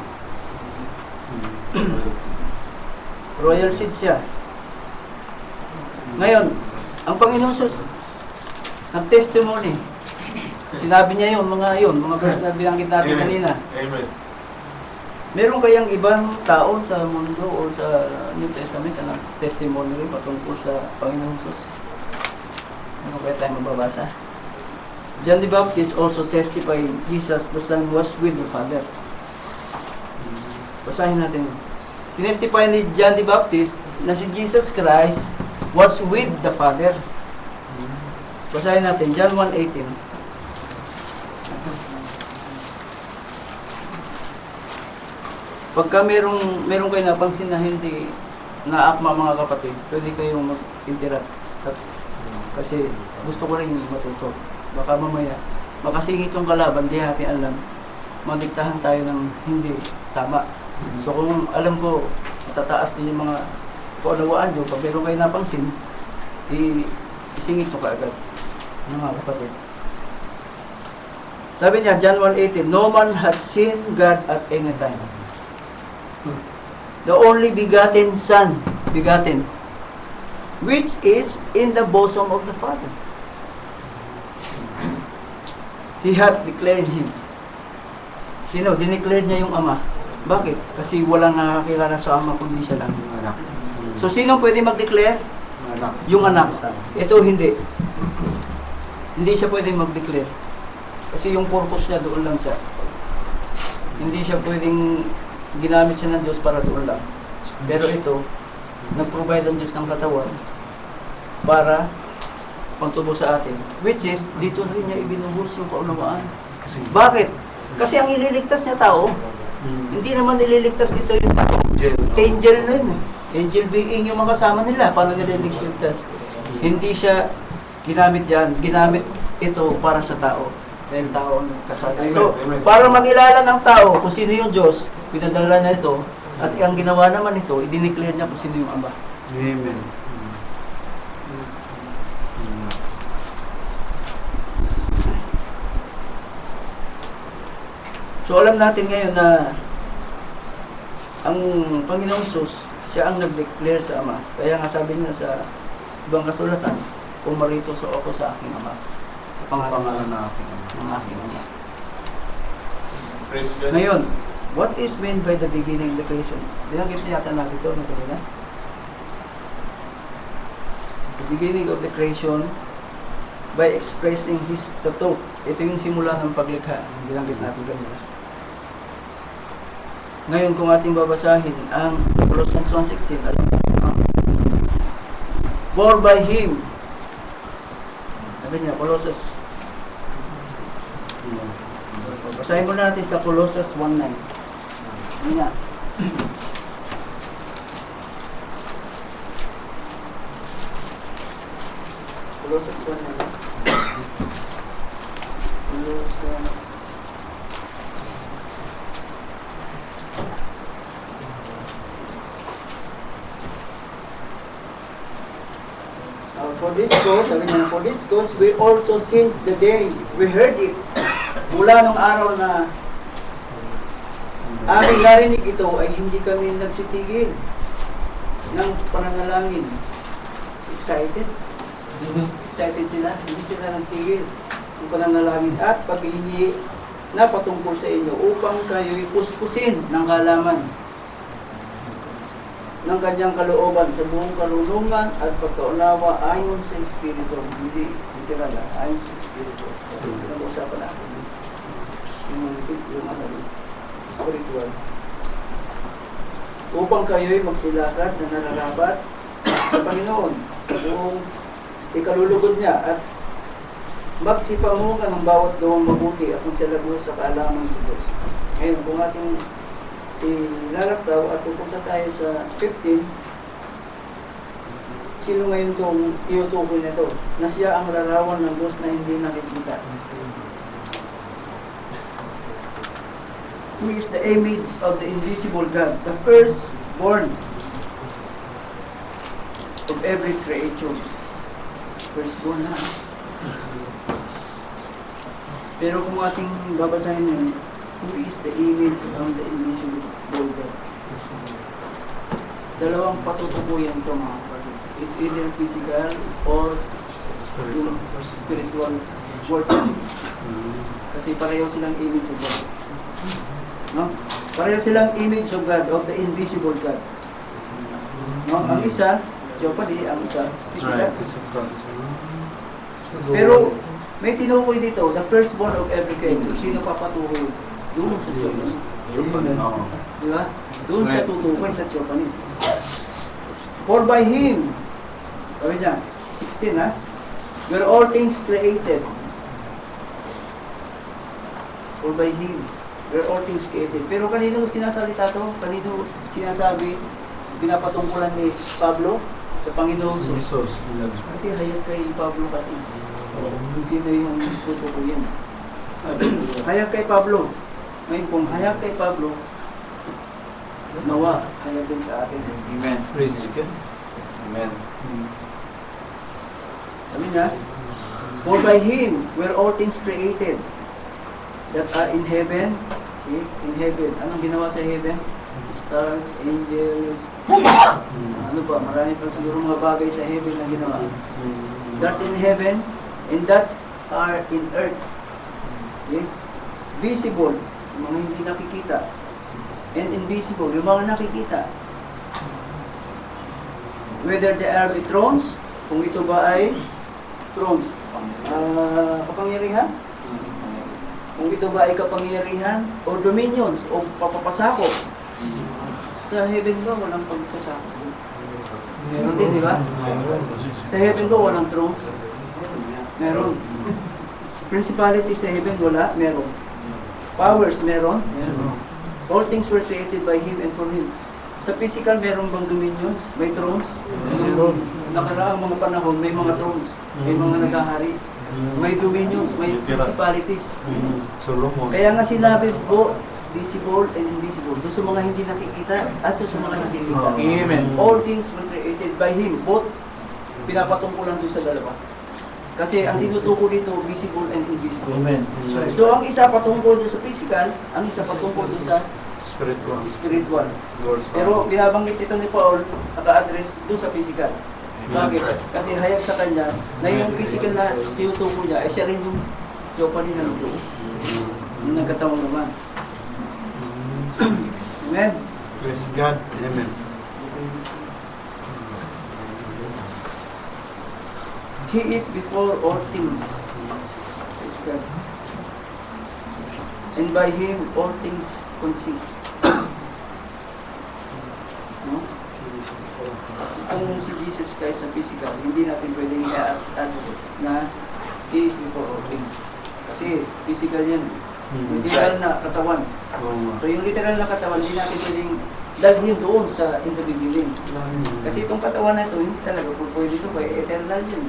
Royal seed siya. Ngayon, ang Panginoon Sus, nag-testimony. Sinabi niya mga verse na binanggit natin kanina. Amen. Meron kayang ibang tao sa mundo o sa New Testament na testimony rin patungkol sa Panginoong Sus? Ano kaya tayo mababasa? John the Baptist also testified Jesus the Son was with the Father. Basahin natin. Tinestify ni John the Baptist na si Jesus Christ was with the Father. Basahin natin. John 1:18. Pagka merong kayo napansin na hindi naakma mga kapatid, pwede kayong mag-interact. Kasi gusto ko rin matuto. Baka mamaya, makasingit yung kalaban, di natin alam, madiktahan tayo ng hindi tama. So kung alam ko, tataas din yung mga kaunawaan nyo, pag meron kayo napansin, isingit nyo kaagad. Mga kapatid. Sabi niya, John 1:18, no man had seen God at any time. The only begotten Son, begotten, which is in the bosom of the Father. He had declared Him. Sino? Dineclare niya yung Ama. Bakit? Kasi walang nakakilala sa Ama kundi siya lang. Anak. So, sino pwede mag-declare? Anak. Yung anak. Ito hindi. Hindi siya pwede mag-declare. Kasi yung purpose niya doon lang siya. Hindi siya pwedeng ginamit siya ng Diyos para doon lang. Pero ito, nag-provide ang Diyos ng katawan para pagtubo sa atin. Which is, dito rin niya ibinuhos yung kaunawaan. Bakit? Kasi ang ililigtas niya tao, hindi naman ililigtas dito yung tao. Angel na yun. Angel being yung mga kasama nila. Paano nila iligtas? Hindi siya ginamit ito para sa tao. Dahil tao ang kasalanan. Amen. So, Amen. para makilala ng tao kung sino yung Diyos, pinadala niya ito, at ang ginawa naman ito, i-declare niya kung sino yung Ama. Amen. So alam natin ngayon na ang Panginoong Sus, siya ang nag-declare sa Ama. Kaya nga sabi niya sa ibang kasulatan, pumarito sa ako sa aking Ama. Sa pangalan Pangalan na aking Ama. ng aking Ama. Praise God. Ngayon, what is meant by the beginning of the creation? Binanggit na yata natin ito na kanina. The beginning of the creation by expressing His tattoo. Ito yung simula ng paglikha. Binanggit natin kanina. Ngayon, kung ating babasahin ang Colossians 1:16, alam mo, for by Him, sabi niya, Colossus. Basahin mo natin sa Colossus 1:9. Ano nga? Colossus 1:9. Colossus. For this cause, sabi niya, for this cause, we also since the day we heard it, mula nung araw na aming narinig ito, ay hindi kami nagsitigil ng pananalangin. Excited? Excited sila? Hindi sila nagtigil ng pananalangin at paghihingi na patungkol sa inyo upang kayo'y puspusin ng kalaman ng kanyang kalooban sa buong karunungan at pagkaunawa ayon sa Espiritu. Hindi literal, ayon sa Espiritu. Kasi pinag-uusapan natin yung spiritual. Upang kayo'y magsilakad na nararapat sa Panginoon sa buong ikalulugod niya at magsipangungan ng bawat gawang mabuti at magsilagos sa kaalaman sa Diyos. Ngayon, kung ating ilalaktaw at pupunta tayo sa 15, sino ngayon itong tinutukoy nito? Na siya ang larawan ng Diyos na hindi nakikita. Who is the image of the invisible God, the firstborn of every creature. Firstborn na. Pero kung ating babasahin yun, who is the image of the invisible God? Dalawang patutukuyan ito mga kapatid. It's either physical or spiritual world. Kasi pareho silang image of God. No? Pareho silang image of God, of the invisible God. No? Ang isa, Jeopardy, ang isa, physical. Pero may tinukoy dito, the firstborn of every creature. Sino papatukoy? Doon sa Jeopardy. Di ba? Doon siya tutukoy sa Jeopardy. For by Him, sabi niya, 16 ha, were all things created. For by Him, were all things created. Pero kanino sinasalita to? Kanino sinasabi, pinapatungkulan ni Pablo sa Panginoon Jesus? Kasi hayag kay Pablo kasi. Kung sino yung tutukuyin. Hayag kay Pablo. Ngayon kung hayag kay Pablo, nawa, hayag din sa atin. Amen. Praise God. Amen. Sabi nga, for by Him were all things created that are in heaven. See, in heaven. Anong ginawa sa heaven? Stars, angels, ano ba, marami pa siguro mga bagay sa heaven na ginawa. That in heaven, and that are in earth. Okay? Visible, yung mga hindi nakikita. And invisible, yung mga nakikita. Whether they are be thrones, kung ito ba ay thrones, kapangyarihan, kung ito ba ay kapangyarihan o dominions o papapasakop. Sa heaven ba walang pagsasakop? Hindi, di ba? Sa heaven ba walang thrones? Meron. Principality sa heaven wala? Meron. Powers meron? Meron. All things were created by Him and for Him. Sa physical meron bang dominions? May thrones? Meron. nakaraang mga panahon, may mga thrones, may mga naghahari, may dominions, may principalities. Solomon. Kaya nga sinabi po, visible and invisible, doon sa mga hindi nakikita at doon sa mga nakikita. Amen. All things were created by Him. Both, pinapatungkulan doon sa dalawa. Kasi ang tinutuko dito, visible and invisible. Amen. So ang isa patungkol doon sa physical, ang isa patungkol doon sa Spiritual. spiritual. Lord, Pero binabanggit ito ni Paul, naka-address doon sa physical. Bakit? Kasi hayag sa kanya na yung physical na tinutuko niya, ay siya rin yung Jeopardy na loob. Yung nagkatawang naman. Amen? Praise God. Amen. He is before all things. Praise God. And by Him all things consist. No? Itong si Jesus Christ sa physical, hindi natin pwedeng i-advocate na He is before all things. Kasi physical yan. Literal na katawan. So yung literal na katawan, hindi natin pwedeng dalhin doon sa in the beginning. Kasi itong katawan na ito, hindi talaga kung pwede ito, kaya eternal yun.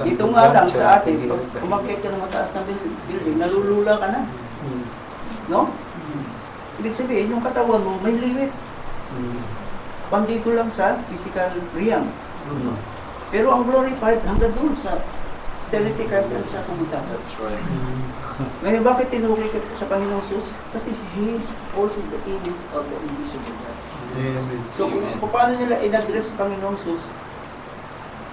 Dito nga lang sa atin, pag umakyat ka ng mataas na building, nalulula ka na. No? Ibig sabihin, yung katawan mo, may limit. Pandito lang sa physical realm. Pero ang glorified, hanggang doon sa eternity kahit saan siya pumunta. That's right. Ngayon, bakit tinukay ka sa Panginoong Sus? Kasi He is also the image of the invisible God. Yes. So, kung paano nila in-address sa Panginoong Sus,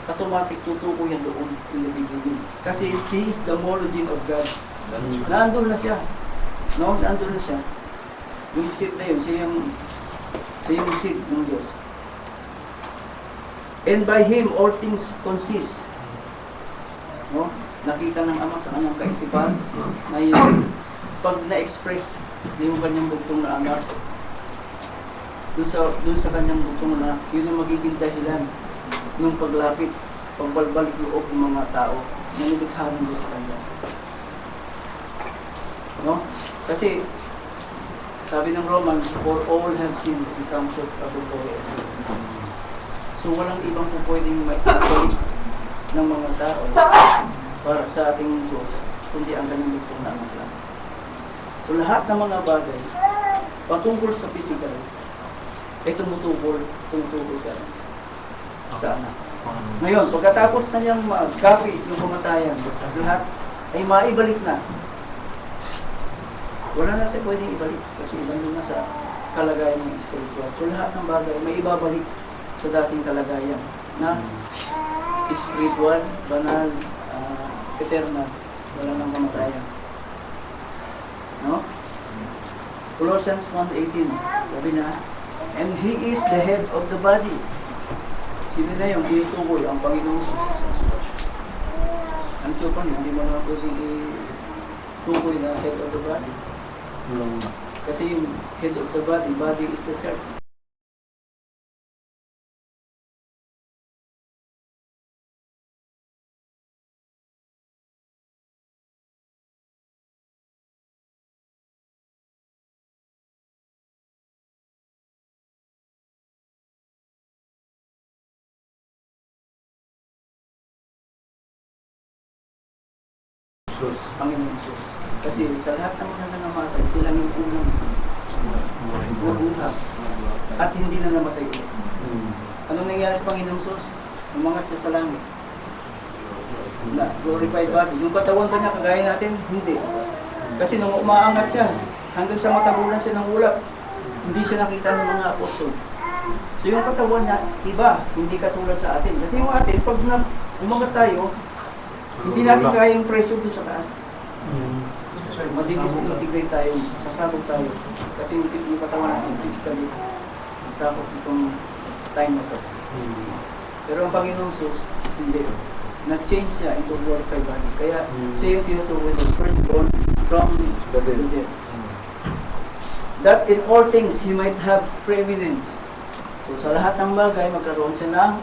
automatic tutuko yan doon in the beginning. Kasi He is the monogene of God. That's right. Naandun na siya. No, naandun na siya. Yung seed na yun, siya yung seed ng Diyos. And by Him, all things consist. No? Nakita ng Ama sa kanyang kaisipan na yun, pag na-express yung kanyang bugtong na anak, doon sa kanyang bugtong na, yun yung magiging dahilan ng paglapit, pagbalik loob ng mga tao na nilikha ng Diyos sa kanya. No? Kasi, sabi ng Romans, for all have sinned and come short of the glory of God. So, walang ibang po pwedeng maibalik ng mga tao para sa ating Diyos, kundi ang kanyang bugtong na anak lang. So, lahat ng mga bagay, patungkol sa physical, ay tumutukoy sa anak. Ngayon, pagkatapos na niyang magkapi yung kamatayan, at lahat ay maibalik na. Wala na siya pwedeng ibalik kasi nandun na sa kalagayan ng spiritual. So lahat ng bagay may ibabalik sa dating kalagayan na spiritual, banal, eternal, wala nang kamatayan. No? Colossians 1:18, sabi na, and He is the head of the body. Sino na yung tinutukoy? Ang Panginoong Jesus. Ang Tiyo pa niya, hindi mo na pwedeng itukoy na head of the body. Kasi yung head of the body is the church. Panginoong Jesus. Kasi sa lahat ng mga nangamatay, sila yung unang buhay at hindi na namatay ulit. Anong nangyari sa Panginoong Jesus? Umangat siya sa langit. Na glorified body. Yung katawan ba niya kagaya natin? Hindi. Kasi nung umaangat siya, hanggang sa matabunan siya ng ulap, hindi siya nakita ng mga apostol. So yung katawan niya, iba, hindi katulad sa atin. Kasi yung atin, pag umangat tayo, hindi natin kaya yung pressure doon sa taas. Mag-disintegrate tayo, sasabog tayo. Kasi yung katawan natin, physically, sasabog itong time na to. Pero ang Panginoong Jesus, hindi. Nag-change siya into glorified body. Kaya siya yung tinutukoy ng firstborn from the dead. That in all things, He might have preeminence. So sa lahat ng bagay, magkaroon siya ng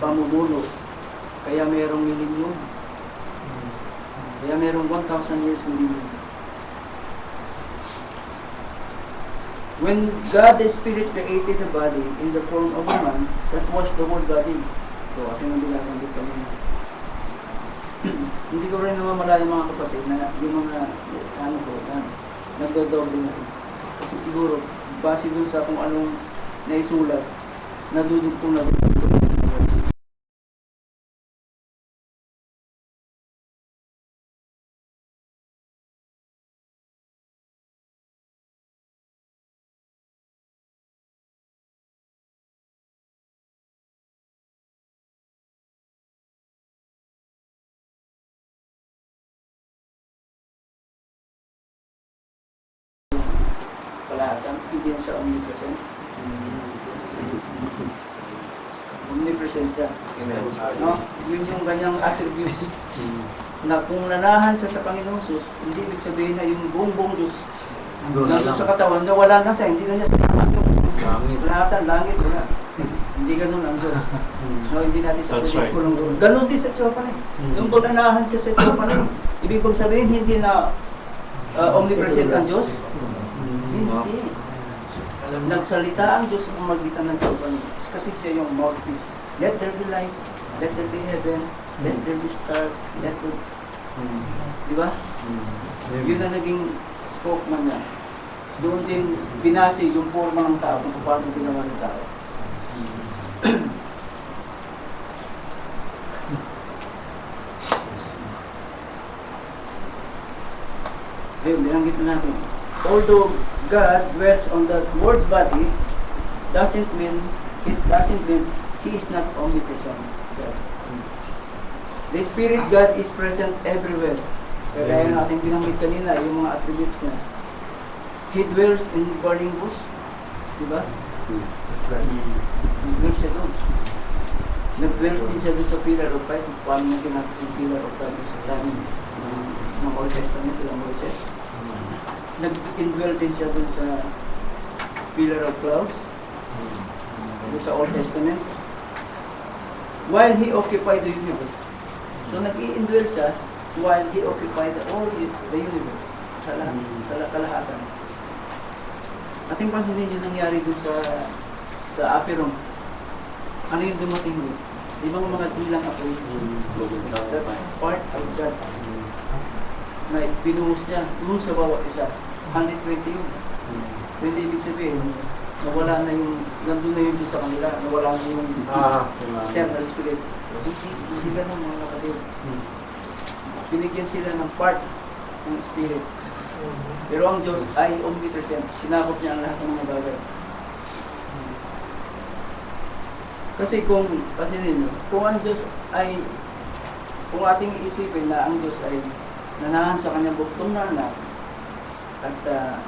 pamumuno. Kaya mayroong millennium. Kaya mayroong 1,000 years millennium. When God the Spirit created the body in the form of a man, that was the whole body. So, ating ang binabanggit kanina. Hindi ko rin namamalaya mga kapatid na yung mga, ano ko, na nagdodoble na. Kasi siguro, base dun sa kung anong naisulat, nadudugtong na rin. Kalahatan, hindi na siya omnipresent. Omnipresent siya. Amen. No? Yun yung kanyang attributes. Na kung nanahan siya sa Panginoong Sus, hindi ibig sabihin na yung buong Diyos Doon nandun sa katawan, nawala na siya, hindi na niya sinama yung Langit. kalahatan, langit, wala. Hindi ganun ang Diyos. No, hindi natin sa That's right. kulong doon. Ganun din sa Tiyopane. Yung kung nanahan siya sa Tiyopane, ibig bang sabihin hindi na omnipresent ang Diyos? Hindi. Nagsalita ang Diyos kung magitan ng Tiyopane. Kasi siya yung mouthpiece. Let there be light, let there be heaven, let there be stars, let there... Di ba? Yun ang naging scope man niya. Doon din binase yung forma ng tao kung paano ginawa ng tao. Ayun, binanggit na natin. Although God dwells on the word body, it doesn't mean He is not omnipresent. The Spirit God is present everywhere. Kaya yung ating binanggit kanina, yung mga attributes niya. He dwells in burning bush. Diba? That's right. Nag-dwell siya doon. Nag-dwell din siya doon sa pillar of fire. Kung paano natin natin yung pillar of fire sa time ng Old Testament, ng Moses. Nag-indwell din siya doon sa pillar of clouds. Doon sa Old Testament. While He occupied the universe. So nag-i-indwell siya while He occupied the universe. Sa kalahatan. Ating pansinin yung nangyari doon sa Aperon. Ano yung dumating doon? Di ba mga dilang apoy? That's part of God. Na binuhos niya doon sa bawat isa. 120 yun. Pwede ibig sabihin, nawala na yung, nandun na yung Diyos sa kanila, nawala na yung eternal spirit. Hindi ganun mga kapatid. Binigyan sila ng part ng spirit. Pero ang Diyos ay omnipresent. Sinakop niya ang lahat ng mga bagay. Kasi kung ang Diyos ay, kung ating isipin na ang Diyos ay nanahan sa kanyang buktong na anak, at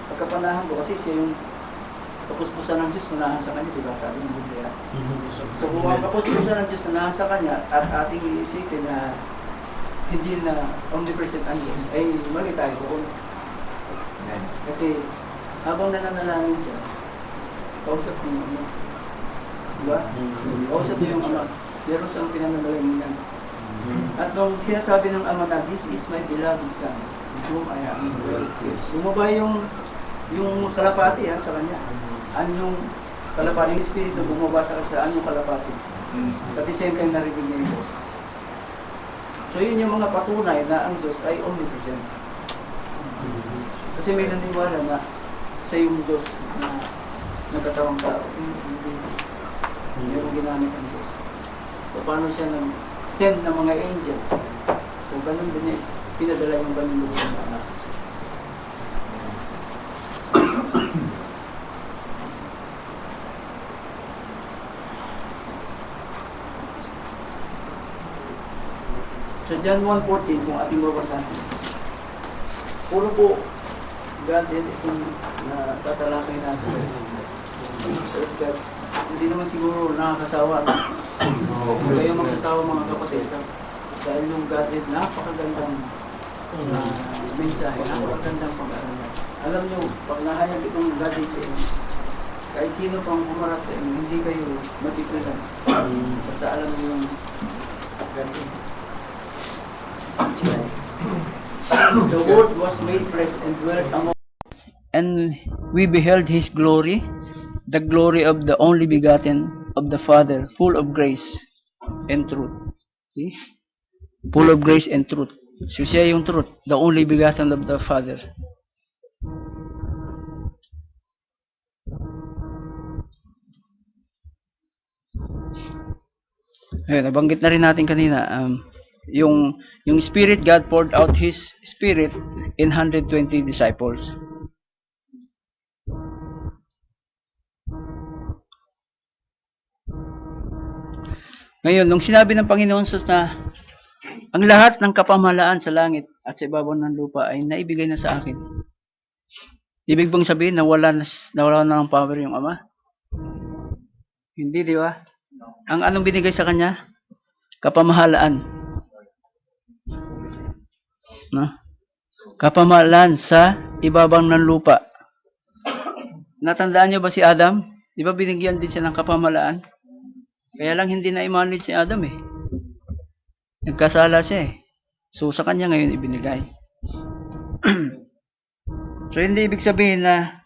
pagkapanahan ko, kasi siya yung kapuspusan ng Diyos nanahan sa kanya, diba? Sabi ng Biblia. So kung ang kapuspusan ng Diyos nanahan sa kanya, at ating iisipin na hindi na omnipresent ang Diyos, ay mali tayo doon. Kasi habang nananalangin siya, kausap niya yung ama. Diba? Kausap niya yung ama. Meron siyang pinananalanginan. At nung sinasabi ng ama na, this is my beloved son, with whom I am well pleased. Bumaba yung kalapati sa kanya. Yung kalapati, yung espiritu, bumaba sa kanya, yung kalapati. At the same time, narinig niya yung boses. So yun yung mga patunay na ang Diyos ay omnipresent. Kasi may naniwala na siya yung Diyos na nagkatawang tao. Hindi yung ginamit ang Diyos. So paano siya send ng mga angel? So ganun din niya pinadala yung ganun din ng anak. Sa John 1:14, kung ating babasahin, puro po Godhead itong tatalakay natin. Praise God. Hindi naman siguro nakakasawa. Kayo magsasawa mga kapatid. Dahil yung Godhead, napakagandang mensahe, napakagandang pag-aaral. Alam nyo, pag nahayag itong Godhead sa inyo, kahit sino pang umarap sa inyo, hindi kayo matitilan. Basta alam nyo yung Godhead. The Word was made flesh and dwelt among and we beheld his glory, the glory of the only begotten of the Father, full of grace and truth. See? Full of grace and truth. So siya yung truth, the only begotten of the Father. Ayun, nabanggit na rin natin kanina, yung Spirit, God poured out His Spirit in 120 disciples. Ngayon, nung sinabi ng Panginoon Jesus na ang lahat ng kapamahalaan sa langit at sa ibabaw ng lupa ay naibigay na sa akin. Ibig bang sabihin na wala na ng power yung Ama? Hindi, di ba? Ang anong binigay sa kanya? Kapamahalaan. No? Kapamahalaan sa ibabaw ng lupa. Natandaan niyo ba si Adam? Di ba binigyan din siya ng kapamahalaan? Kaya lang hindi na i-manage si Adam eh. Nagkasala siya eh. So sa kanya ngayon ibinigay. So hindi ibig sabihin na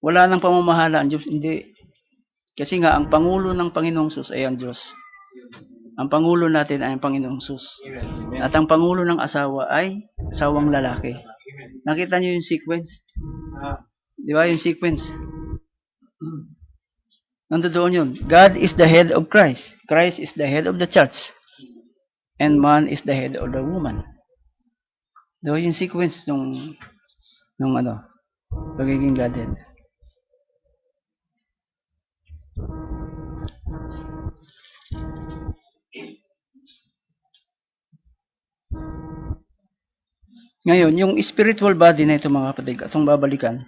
wala nang pamamahala ang Diyos. Hindi. Kasi nga ang Pangulo ng Panginoong Sus ay ang Diyos. Ang Pangulo natin ay ang Panginoong Sus. At ang Pangulo ng asawa ay asawang lalaki. Nakita niyo yung sequence? Di ba yung sequence? Nandoon yun. God is the head of Christ. Christ is the head of the church. And man is the head of the woman. Diba yung sequence nung pagiging Godhead. Ngayon, yung spiritual body na ito mga kapatid, itong babalikan,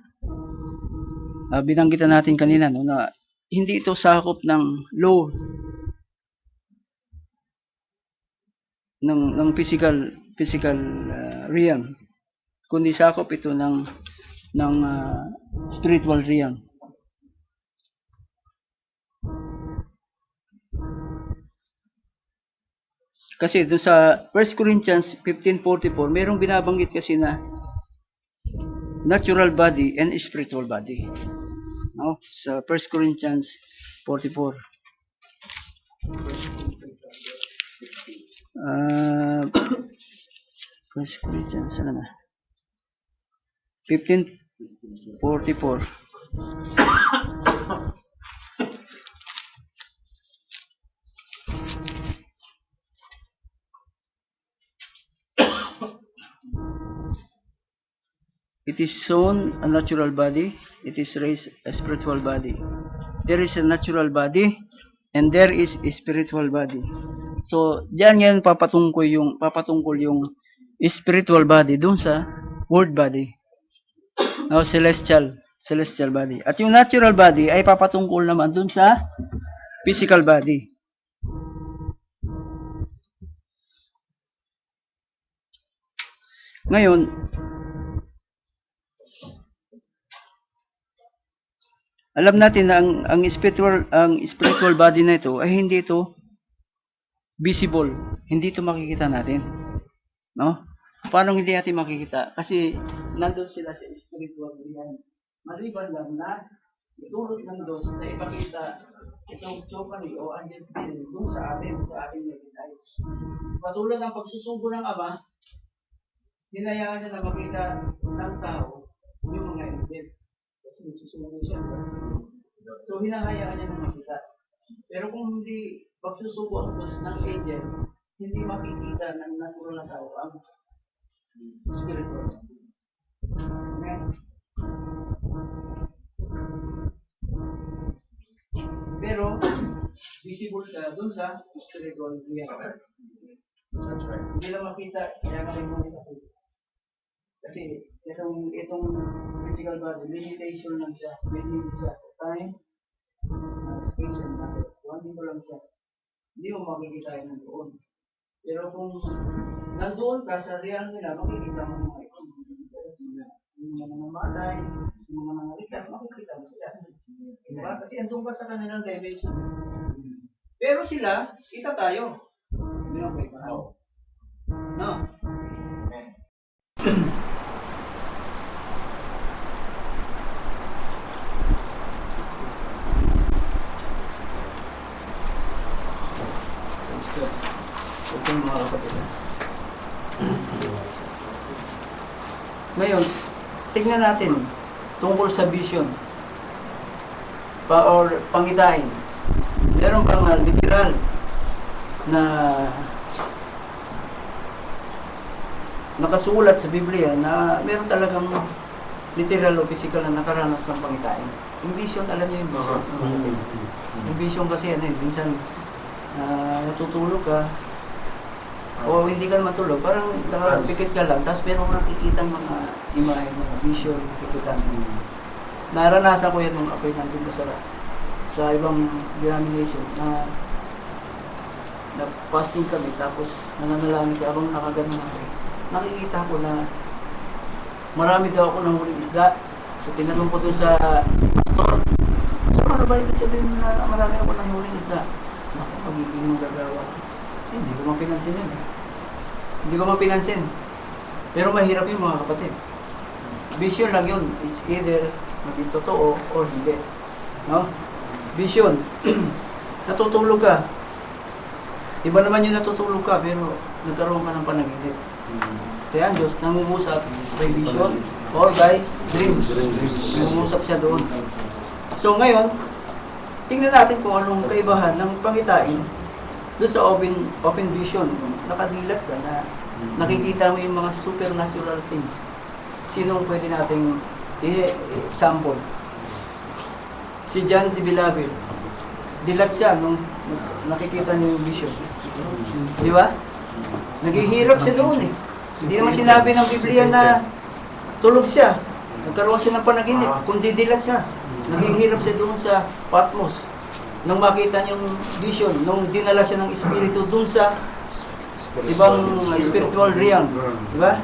binanggitan natin kanina no, na hindi ito sakop ng law ng physical realm, kundi sakop ito ng spiritual realm. Kasi doon sa 1 Corinthians 15:44, mayroong binabanggit kasi na natural body and spiritual body. No? Sa 1 Corinthians 44. 1 Corinthians, ano na? 15:44. It is sown a natural body, it is raised a spiritual body. There is a natural body, and there is a spiritual body. So, diyan ngayon papatungkol yung spiritual body dun sa word body. No, celestial body. At yung natural body ay papatungkol naman dun sa physical body. Ngayon, alam natin na ang spiritual body na ito ay hindi ito visible, hindi ito makikita natin. No? Paano hindi natin makikita? Kasi nandun sila sa spiritual realm. Maliban lang na itulot ng Diyos na ipakita itong tsokani o angel spirit dun sa ating nakikita. Patulad ng pagsusugo ng Ama, hinayaan niya na makita ng tao yung mga angel. Susunod siya. So, hinahayaan niya na makita. Pero kung hindi pagsusubo ang Diyos ng angel, hindi makikita ng natural na tao ang spiritual. Amen. Pero, visible siya dun sa spiritual realm. That's right. Hindi lang makita, kaya nga rin makita. Kasi itong physical body, limitation lang siya. May limit siya. Time, space, and matter. One dito lang siya. Hindi mo makikita yun nandoon. Pero kung nandoon ka sa real nila, makikita mo mga ito. Yung mga namamatay, yung mga nangaligtas, makikita mo sila. Diba? Kasi andun ka sa kanilang dimension. Pero sila, kita tayo. Hindi mo kayo pa. No? Ngayon, tignan natin tungkol sa vision or pangitain. Meron bang literal na nakasulat sa Biblia na meron talagang literal o physical na nakaranas ng pangitain? Yung vision, alam niyo yung vision. Yung vision kasi minsan natutulog ka o hindi ka naman tulog, parang nakapikit ka lang, tapos meron nakikita mga imahe, mga vision, nakikita. Naranasan ko yan nung ako'y nandun sa ibang denomination na fasting kami, tapos nananalangin siya habang nakaganon ako. Nakikita ko na marami daw ako ng huling isda. So tinanong ko dun sa pastor, "Pastor, ano ba ibig sabihin na marami ako ng huling isda?" Naku, magiging magagawa. Hindi ko mapinansin yun. Hindi ko mapinansin. Pero mahirap yun mga kapatid. Vision lang yun. It's either maging totoo or hindi. No? Vision. Natutulog ka. Iba naman yung natutulog ka, pero nagkaroon ka ng panaginip. Kaya ang Diyos nangungusap by vision or by dreams. Nangungusap siya doon. So ngayon, tingnan natin kung anong kaibahan ng pangitain doon sa open vision. Nakadilat ka na nakikita mo yung mga supernatural things. Sinong pwede nating i-example? Si John the Beloved. Dilat siya nung nakikita niyo yung vision. Di ba? Naghihirap siya doon eh. Hindi naman sinabi ng Biblia na tulog siya. Nagkaroon siya ng panaginip. Kundi dilat siya. Naghihirap siya doon sa Patmos. Nung makita niya yung vision, nung dinala siya ng Espiritu doon sa ibang spiritual realm. Di ba?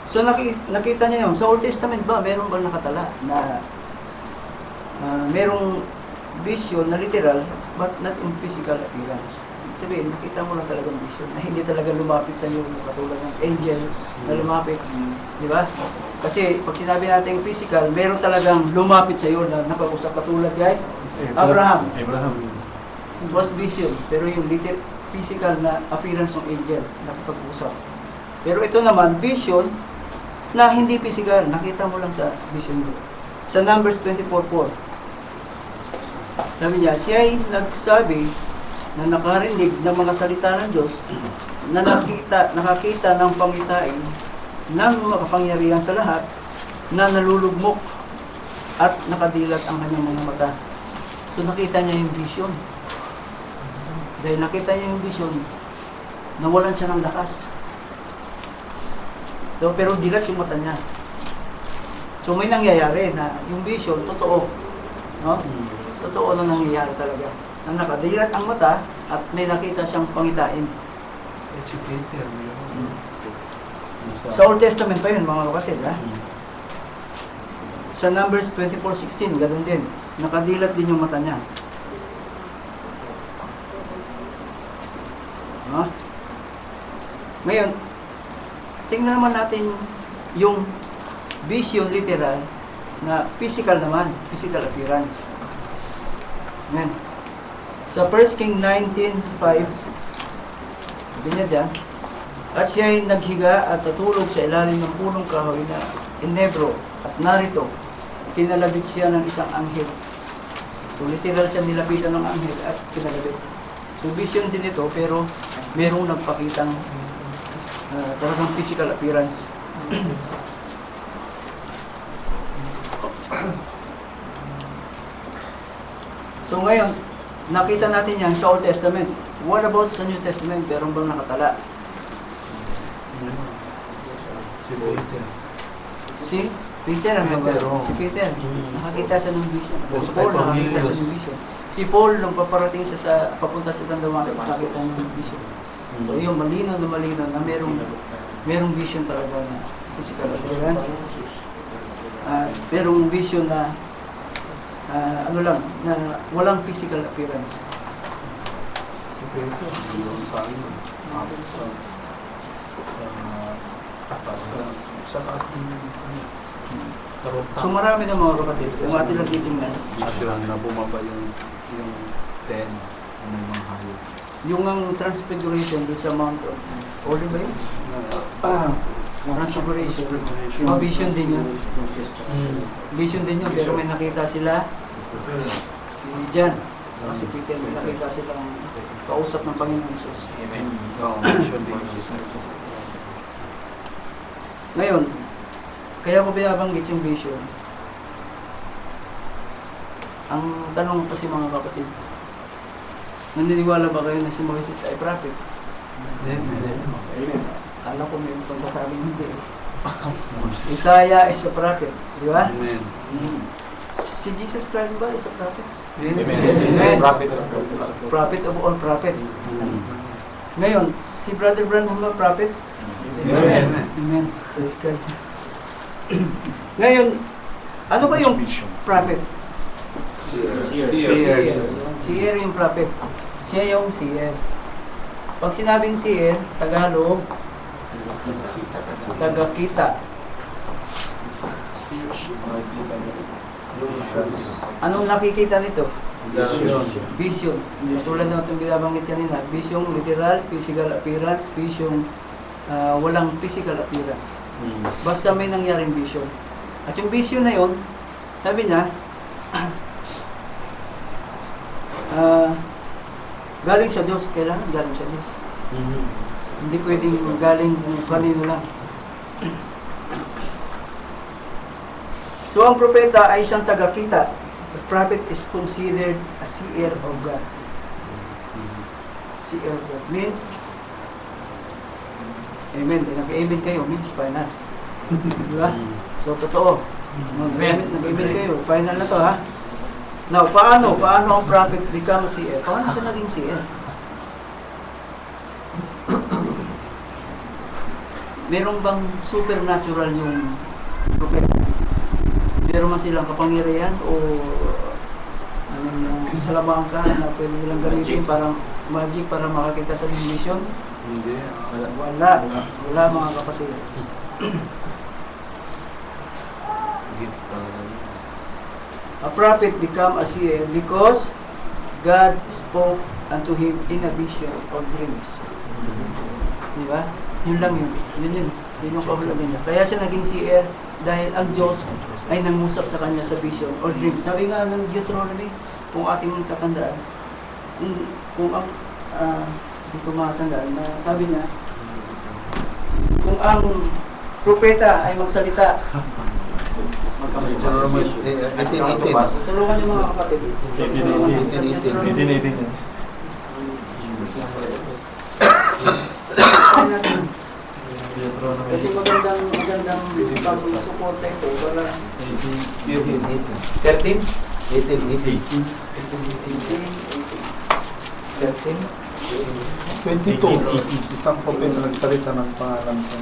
So nakita niya yun. Sa Old Testament ba, meron ba nakatala na merong vision na literal but not in physical appearance? Sabihin, nakita mo lang talagang vision na hindi talaga lumapit sa iyo katulad ng angel na lumapit. Di ba? Kasi pag sinabi natin physical, meron talagang lumapit sa iyo na nakapag-usap katulad kay Abraham. It was vision, pero yung literal physical na appearance ng angel nakapag-usap. Pero ito naman, vision na hindi physical, nakita mo lang sa vision mo. Sa Numbers 24:4. Sabi niya, siya ay nagsabi na nakarinig ng mga salita ng Diyos na nakakita ng pangitain ng makapangyarihan sa lahat na nalulugmok at nakadilat ang kanyang mga mata. So nakita niya yung vision. Dahil nakita niya yung vision, nawalan siya ng lakas. So, pero dilat yung mata niya. So may nangyayari na yung vision, totoo. No? Totoo na nangyayari talaga. Na nakadilat ang mata at may nakita siyang pangitain. Sa Old Testament pa yun, mga kapatid. Ha? Sa Numbers 24:16, ganoon din. Nakadilat din yung mata niya. Ha? Ngayon, tingnan naman natin yung vision literal na physical naman, physical appearance. Amen. Sa 1 King 19:5, sabi niya dyan, at siya ay naghiga at natulog sa ilalim ng punong kahoy na inebro, at narito, kinalabit siya ng isang anghel. So literal siya nilapitan ng anghel at kinalabit. So vision din ito, pero merong nagpakitang talagang physical appearance. So ngayon, nakita natin yan sa Old Testament. What about sa New Testament? Meron bang nakatala? Si Peter, ano ba? Si Peter, nakakita siya ng vision. Si Paul, nakakita siya ng vision. Si Paul, nung paparating siya papunta sa Damascus, nakakita ng vision. So yung malinaw na merong vision talaga na physical appearance. Merong vision na na walang physical appearance. Si Pedro, sa akin, sa So marami na mga kapatid, kung atin lang titingnan. Sila na bumaba yung ten ng mga hayop. Yung ang transfiguration doon sa Mount of Olive ba yun? Transfiguration. Mga vision din yun. Vision din yun, pero may nakita sila si John. Si Peter, may nakita silang kausap ng Panginoon Jesus. Amen. Oo, mission din. Ngayon, kaya ko binabanggit yung vision. Ang tanong kasi mga kapatid, naniniwala ba kayo na si Moises ay prophet? Amen. Alam ko may pagsasabing hindi. Isaiah is a prophet, di ba? Amen. Si Jesus Christ ba is a prophet? Amen. Amen. Prophet. Prophet of all prophet. Ngayon, si Brother Branham ba prophet? Amen. Amen. Praise God. Ngayon, ano ba yung prophet? Seer. Seer yung prophet. Siya yung seer. Pag sinabing seer, Tagalog, tagakita. Anong nakikita nito? Vision. Tulad na itong binabanggit kanina. Vision, literal, physical appearance. Vision, walang physical appearance. Basta may nangyaring vision. At yung vision na yun, sabi niya, galing sa Diyos. Kailangan galing sa Diyos. Hindi pwedeng galing kung kanino lang. So, ang propeta ay isang tagakita. The prophet is considered a seer of God. Seer of God means, amen, nag-amen kayo, means final. Diba? So, totoo. Nag-amen kayo, final na to ha. Now, paano ang prophet become a seer? Paano siya naging seer? Meron bang supernatural yung propeta? Meron man silang kapangyarihan o anong salamangka na pwede nilang gamitin parang magic para makakita sa vision? Hindi. Wala mga kapatid. A prophet become a seer because God spoke unto him in a vision or dreams. Di ba? Yun lang yun. Yun yung kahulugan niya. Kaya siya naging seer dahil ang Diyos ay nangusap sa kanya sa vision or dreams. Sabi nga ng Deuteronomy, kung ating tatandaan, kung ang, hindi ko makatandaan, na sabi niya, kung ang propeta ay magsalita, Deuteronomy 18:18. tulungan niyo mga kapatid. 18:18. Natin. Kasi magandang pag-suporta ito para 13? 18:18. 22. Isang propeta nagsalita ng pangalan ko.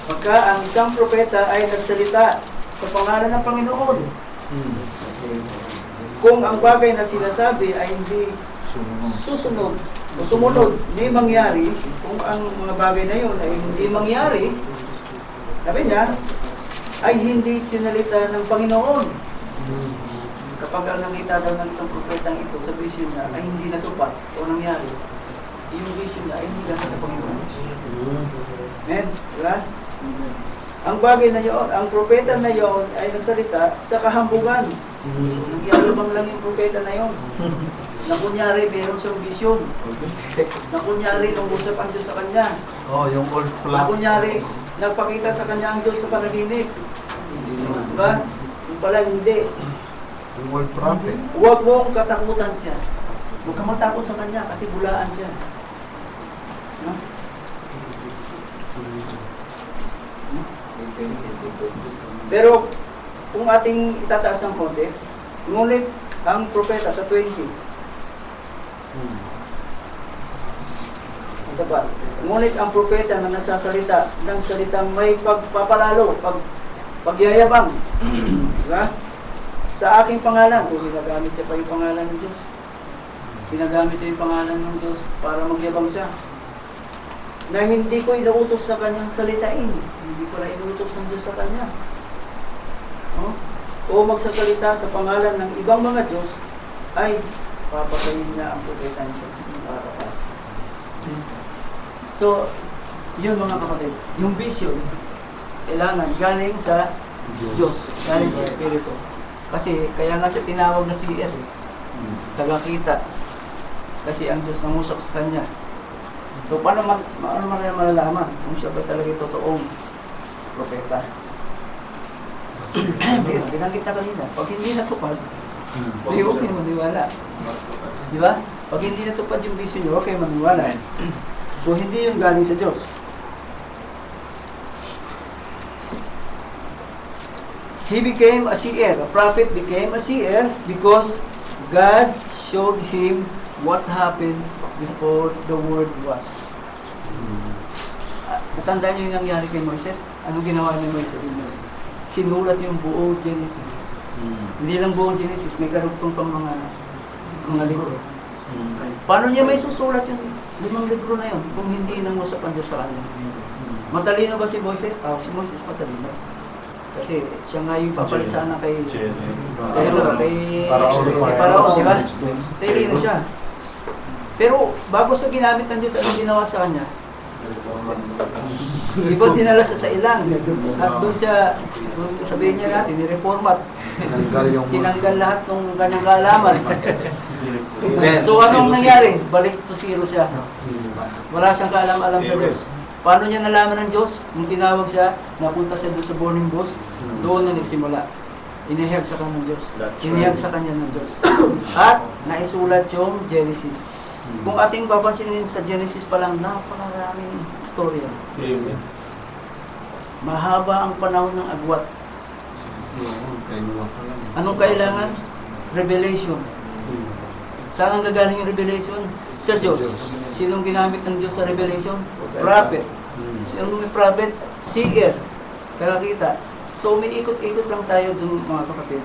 Pagka ang isang propeta ay nagsalita sa pangalan ng Panginoon, kung ang bagay na sinasabi ay hindi susunod o sumunod, hindi mangyari, kung ang mga bagay na yun ay hindi mangyari, sabi niya, ay hindi sinalita ng Panginoon. Kapag ang nakita daw ng isang propetang ito sa vision niya ay hindi natupad o nangyari, yung vision niya ay hindi ganda sa Panginoon. Amen? Diba? Ang bagay na yun, ang propeta na yun ay nagsalita sa kahambugan. Nagyayabang lang yung propeta na yun. Na kunyari, meron siyang vision. Na kunyari, nangusap ang Diyos sa kanya. Oh, yung old Na flag. kunyari, nagpakita sa kanya ang Diyos sa panaginip. Diba? Yung pala, hindi. Yung old prophet. Huwag mong katakutan siya. Huwag kang matakot sa kanya kasi bulaan siya. No? Pero, kung ating itataas ng konti, ngunit ang propeta sa 20, ito ba? Ngunit ang propeta na nagsasalita ng salitang may pagpapalalo, pagyayabang, diba? Sa aking pangalan, o ginagamit siya pa yung pangalan ng Diyos. Ginagamit niya yung pangalan ng Diyos para magyabang siya. Na hindi ko inuutos sa kanyang salitain. Hindi ko na inuutos ng Diyos sa kanya. No? O magsasalita sa pangalan ng ibang mga Diyos, ay papatayin niya ang propeta nito. So, Yun mga kapatid, yung vision, kailangan galing sa Diyos, galing sa Espiritu. Kasi kaya nga siya tinawag na seer, tagakita. Kasi ang Diyos nangusap sa kanya. So paano man malalaman kung siya ba talaga yung totoong propeta? Binanggit na kanina, pag hindi natupad, hindi huwag kayo maniwala. Di ba? Pag hindi natupad yung vision nyo, huwag kayo maniwala. So hindi yung galing sa Diyos. He became a seer. A prophet became a seer because God showed him what happened before the word was. Natandaan niyo yung nangyari kay Moises? Anong ginawa ni Moises? Sinulat yung buong Genesis. Hindi lang buong Genesis, may karugtong pang mga libro. Paano niya may susulat yung 5 libro na yun kung hindi nangusap ang Diyos sa kanya? Matalino ba si Moises? Si Moises matalino. Kasi siya nga yung papalit sana kay Paraon, di ba? Talino siya. Pero bago sa ginamit ng Diyos, anong ginawa sa kanya? Iba dinala sa ilang. At doon siya, sabihin niya natin, ni-reformat. Tinanggal lahat ng kanyang kaalaman. So anong nangyari? Balik to zero siya. Wala siyang kaalam-alam sa Diyos. Paano niya nalaman ng Diyos? Nung tinawag siya, napunta siya doon sa burning bush, doon na nagsimula. Inihag sa kanya ng Diyos. Inihag sa kanya ng Diyos. At naisulat yung Genesis. Kung ating papansinin sa Genesis pa lang, napakaraming istorya. Mahaba ang panahon ng agwat. Anong kailangan? Revelation. Saan ang gagaling yung revelation? Sa Diyos. Sinong ginamit ng Diyos sa revelation? Prophet. Sinong may prophet? Seer. Kakakita. So may ikot-ikot lang tayo dun mga kapatid.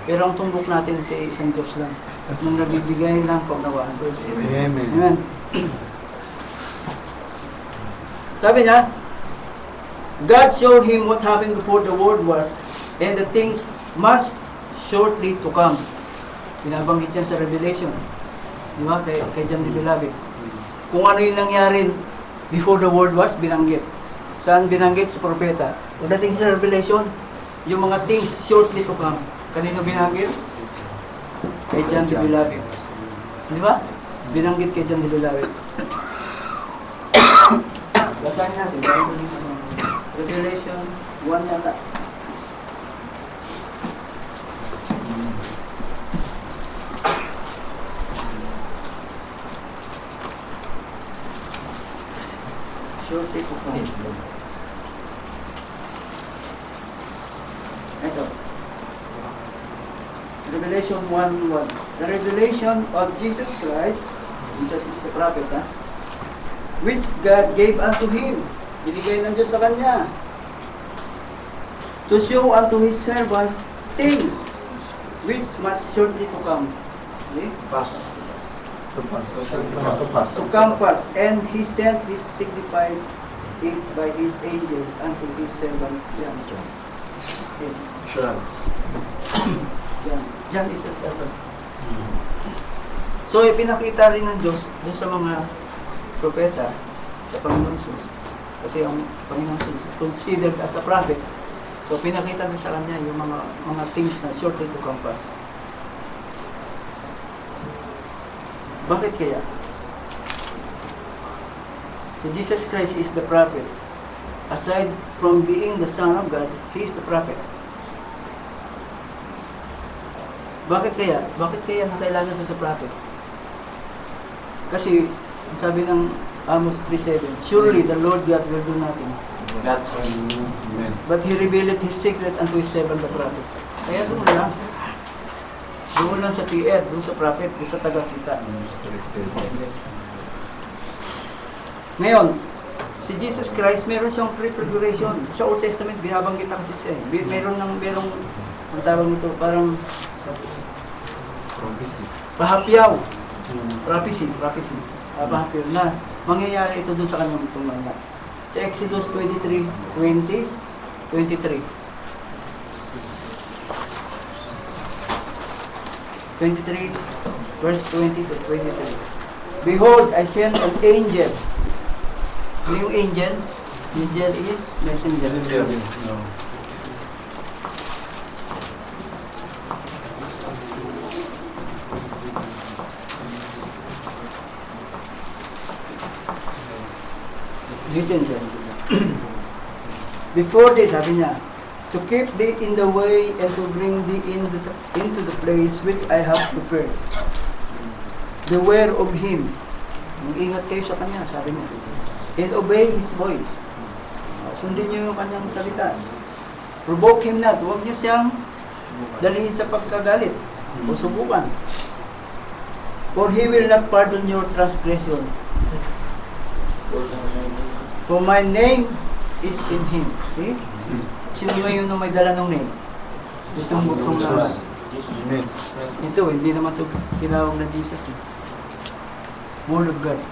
Pero ang tumbok natin sa isang Diyos lang. At nang nagbibigay lang kaunawaan. Amen. Amen. Sabi niya, God showed him what happened before the world was, and the things must shortly to come. Binabanggit yan sa Revelation. Di ba? Kay John the Beloved. Kung ano yung nangyari before the world was, binanggit. Saan binanggit? Sa propeta. Pagdating sa Revelation, yung mga things shortly to come. Kanino binanggit? Kay John the Beloved. Di ba? Binanggit kay John the Beloved. Basahin natin. Revelation 1 yata. Shortly to come. Ito. Revelation 1:1. The revelation of Jesus Christ, Jesus is the prophet, which God gave unto him. Binigay ng Diyos sa kanya. To show unto his servant things which must shortly to come. Okay? To come pass. And he sent his signified it by his angel unto his servant John. John is the servant. So, ipinakita rin ng Diyos doon sa mga propeta sa Panginoon Jesus. Kasi ang Panginoon Jesus is considered as a prophet. So, pinakita din sa kanya yung mga things na shortly to come pass. Bakit kaya? So, Jesus Christ is the prophet. Aside from being the Son of God, He is the prophet. Bakit kaya? Bakit kaya na kailangan ito sa prophet? Kasi, sabi ng Amos 3:7, surely the Lord God will do nothing. That's right. Amen. But He revealed His secret unto His servant the prophets. Kaya doon lang. Doon lang sa seer, doon sa prophet, doon sa tagakita. Ngayon, si Jesus Christ, meron siyang prefiguration. Sa Old Testament, binabanggit na kasi siya. Merong, ang tawag nito, parang pahapyaw. Prophecy. Pahapyaw na mangyayari ito doon sa kanyang itong mga. Sa Exodus 23:20, 23. 23, verse 20 to 23. Behold, I send an angel Yung angel, angel is messenger. No. Listen, gentlemen. Before this, sabi niya, to keep thee in the way and to bring thee into the place which I have prepared. Beware of him. Mag-ingat kayo sa kanya, sabi niya. And obey his voice. Sundin niyo yung kanyang salita. Provoke him not. Huwag niyo siyang dalhin sa pagkagalit o subukan. For he will not pardon your transgression. For my name is in him. See? Sino ngayon na may dala ng name? Itong bukong laman. Amen. Ito, hindi naman ito tinawag na Jesus. Word of God.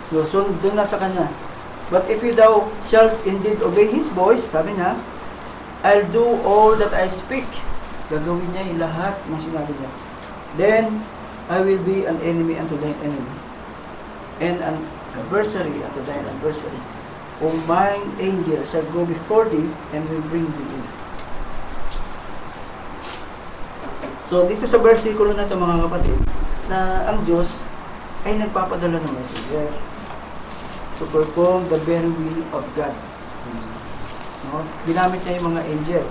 So, doon na sa kanya. But if you thou shalt indeed obey his voice, sabi niya, I'll do all that I speak. Gagawin niya yung lahat ng sinabi niya. Then, I will be an enemy unto thine enemy. And an adversary unto thine adversary. O mine angel shall go before thee and will bring thee in. So, dito sa versikulo na ito, mga kapatid, na ang Diyos ay nagpapadala ng messenger to perform the very will of God. No? Ginamit niya yung mga angel.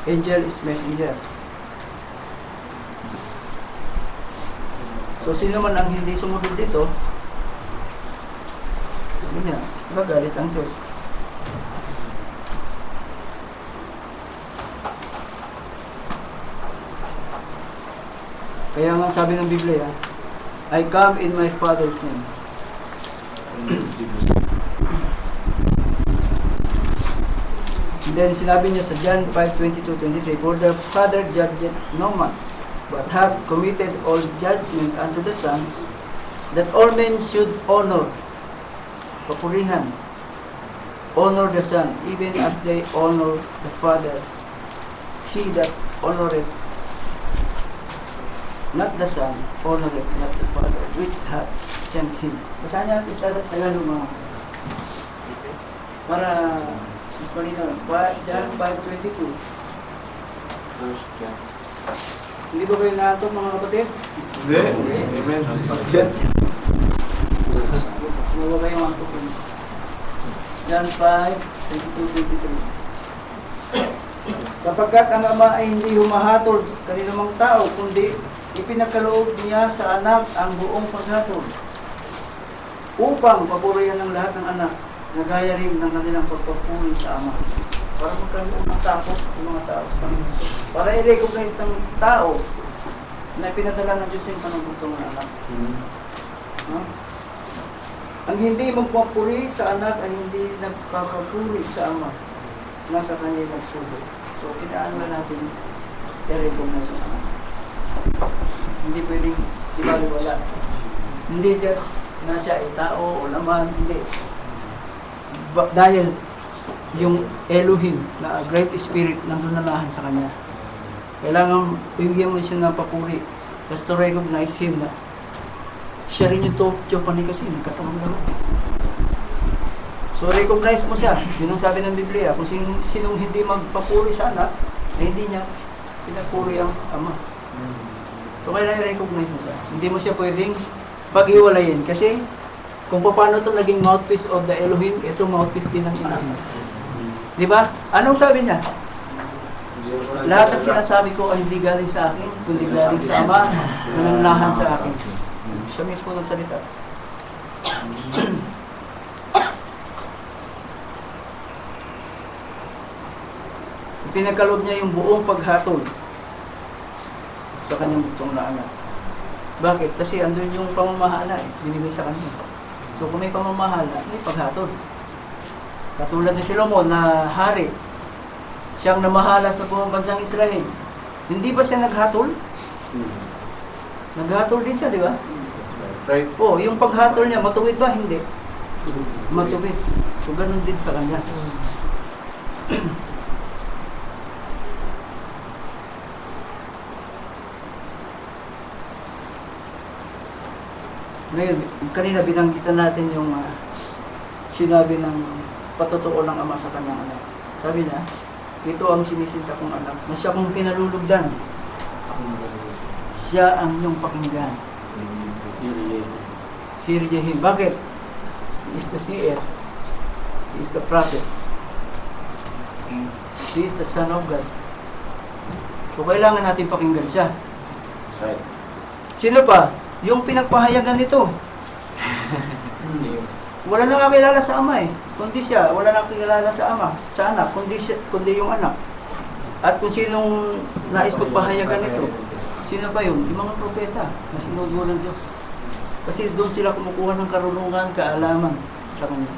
Angel is messenger. So, sino man ang hindi sumunod dito, sabi niya, magalit ang Diyos. Kaya nga sabi ng Biblia, I come in my Father's name. And then sinabi niya sa John 5:22-23, For the Father judgeth no man, but hath committed all judgment unto the Son, that all men should honor, papurihan, honor the Son, even as they honor the Father. He that honoreth not the Son, honoreth not the Father, which hath sent him. Basahin natin sa Tagalog mga. Para mas malinaw. John 5:22. Hindi ba kayo nato mga kapatid? Amen. Huwag ba kayong antok, please? John 5:22-23. Sapagkat ang Ama ay hindi humahatol sa kaninumang tao, kundi ipinagkaloob niya sa anak ang buong paghatol, upang papurihan ng lahat ng anak, na gaya rin ng kanilang pagpapuri sa Ama. Para magkaroon ng takot ng mga tao sa Panginoon. Para i-recognize ng tao na pinadala ng Diyos yung panagutong ng anak. No? Ang hindi magpapuri sa anak ay hindi nagpapapuri sa Ama. Nasa kanya yung nagsubo. So, kinaan natin i-recognize yung anak. Hindi pwedeng ibaliwala. Hindi just na siya ay tao o laman, hindi. Dahil yung Elohim na Great Spirit nandun na lahat sa kanya. Kailangan bigyan mo siya ng papuri. Just to recognize Him na siya rin yung Tiyopani kasi nagkatawag na. So recognize mo siya. Yun ang sabi ng Biblia. Kung sinong hindi magpapuri sa anak, ay hindi niya pinapuri ang Ama. So kailangan i-recognize mo siya. Hindi mo siya pwedeng pag-iwalayin. Kasi kung paano ito naging mouthpiece of the Elohim, ito mouthpiece din ng Elohim. Di ba? Anong sabi niya? Lahat ng sinasabi ko ay hindi galing sa akin, kundi galing sa Ama na nananahan sa akin. Siya mismo nagsalita. Pinagkaloob niya yung buong paghatol sa kanyang bugtong na anak. Bakit? Kasi andun yung pamamahala binigay sa kanya. So kung may pamamahala, may paghatol. Katulad ni Solomon na hari, siyang namahala sa buong bansang Israel. Hindi ba siya naghatol? Naghatol din siya, di ba? Right. Oh, yung paghatol niya, matuwid ba? Hindi. Matuwid. So ganun din sa kanya. Ngayon, kanina binanggitan natin yung sinabi ng patotoo ng Ama sa kanyang anak. Sabi niya, ito ang sinisinta kong anak, na siya kong kinalulugdan. Siya ang inyong pakinggan. Hear ye him. Bakit? He is the seer. He is the prophet. He is the Son of God. So, kailangan natin pakinggan siya. That's right. Sino pa? Yung pinagpahayagan nito. Wala nang kakilala sa ama eh. Kundi siya, wala nang kakilala sa ama, sa anak, kundi yung anak. At kung sinong nais pagpahayagan nito, sino pa yun? Yung mga propeta na sinugo ng Diyos. Kasi doon sila kumukuha ng karunungan, kaalaman sa kanya.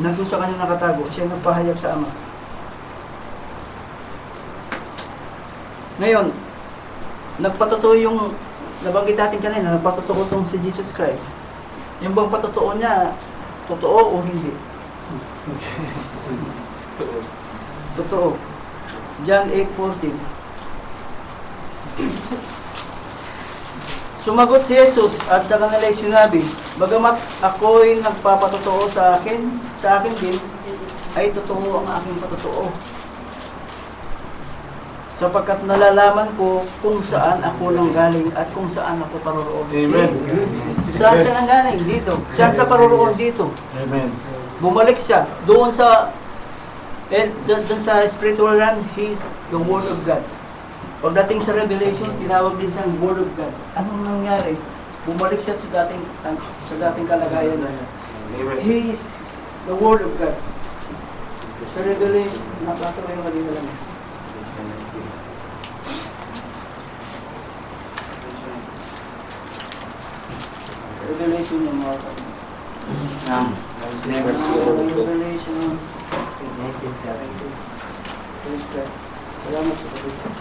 Nandun sa kanya nakatago, siya nagpahayag sa ama. Ngayon, nagpatotoo yung nabanggit natin kanina, nagpatotoo itong si Jesus Christ. Yung bang patotoo niya, totoo o hindi? Totoo. John 8:14. Sumagot si Jesus at sa kanila'y sinabi, bagamat ako'y nagpapatotoo sa akin din, ay totoo ang aking patotoo. Sapagkat nalalaman ko kung saan ako nanggaling at kung saan ako paroroon. Amen. Saan siya nanggaling? Dito. Saan sa paroroon? Dito. Amen. Bumalik siya. Doon sa spiritual realm, He is the Word of God. Pagdating sa Revelation, tinawag din siyang Word of God. Anong nangyari? Bumalik siya sa dating kalagayan na niya. Amen. He is the Word of God. Sa Revelation, nabasa ko yung kanina lang. Revelation yung mga kapatid. Revelation. 1932. Praise God. Salamat sa kapatid.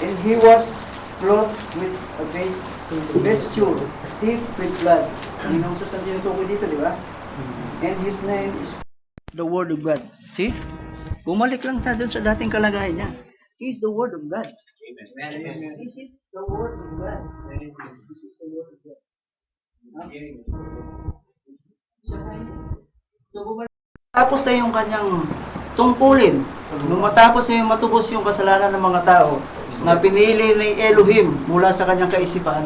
And he was clothed with a vesture dipped with blood. Yun ang susang tinutukoy dito, di ba? And his name is the Word of God. See? Bumalik lang tayo dun sa dating kalagayan niya. He is the Word of God. Amen. This is the Word of God. This is the Word of God. So, bumalik. Tapos na yung kanyang tungkulin. Nung matapos na yung matubos yung kasalanan ng mga tao, na pinili ni Elohim mula sa kanyang kaisipan,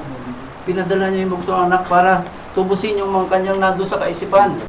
pinadala niya yung bugtong anak para tubusin yung mga kanyang nandun sa kaisipan.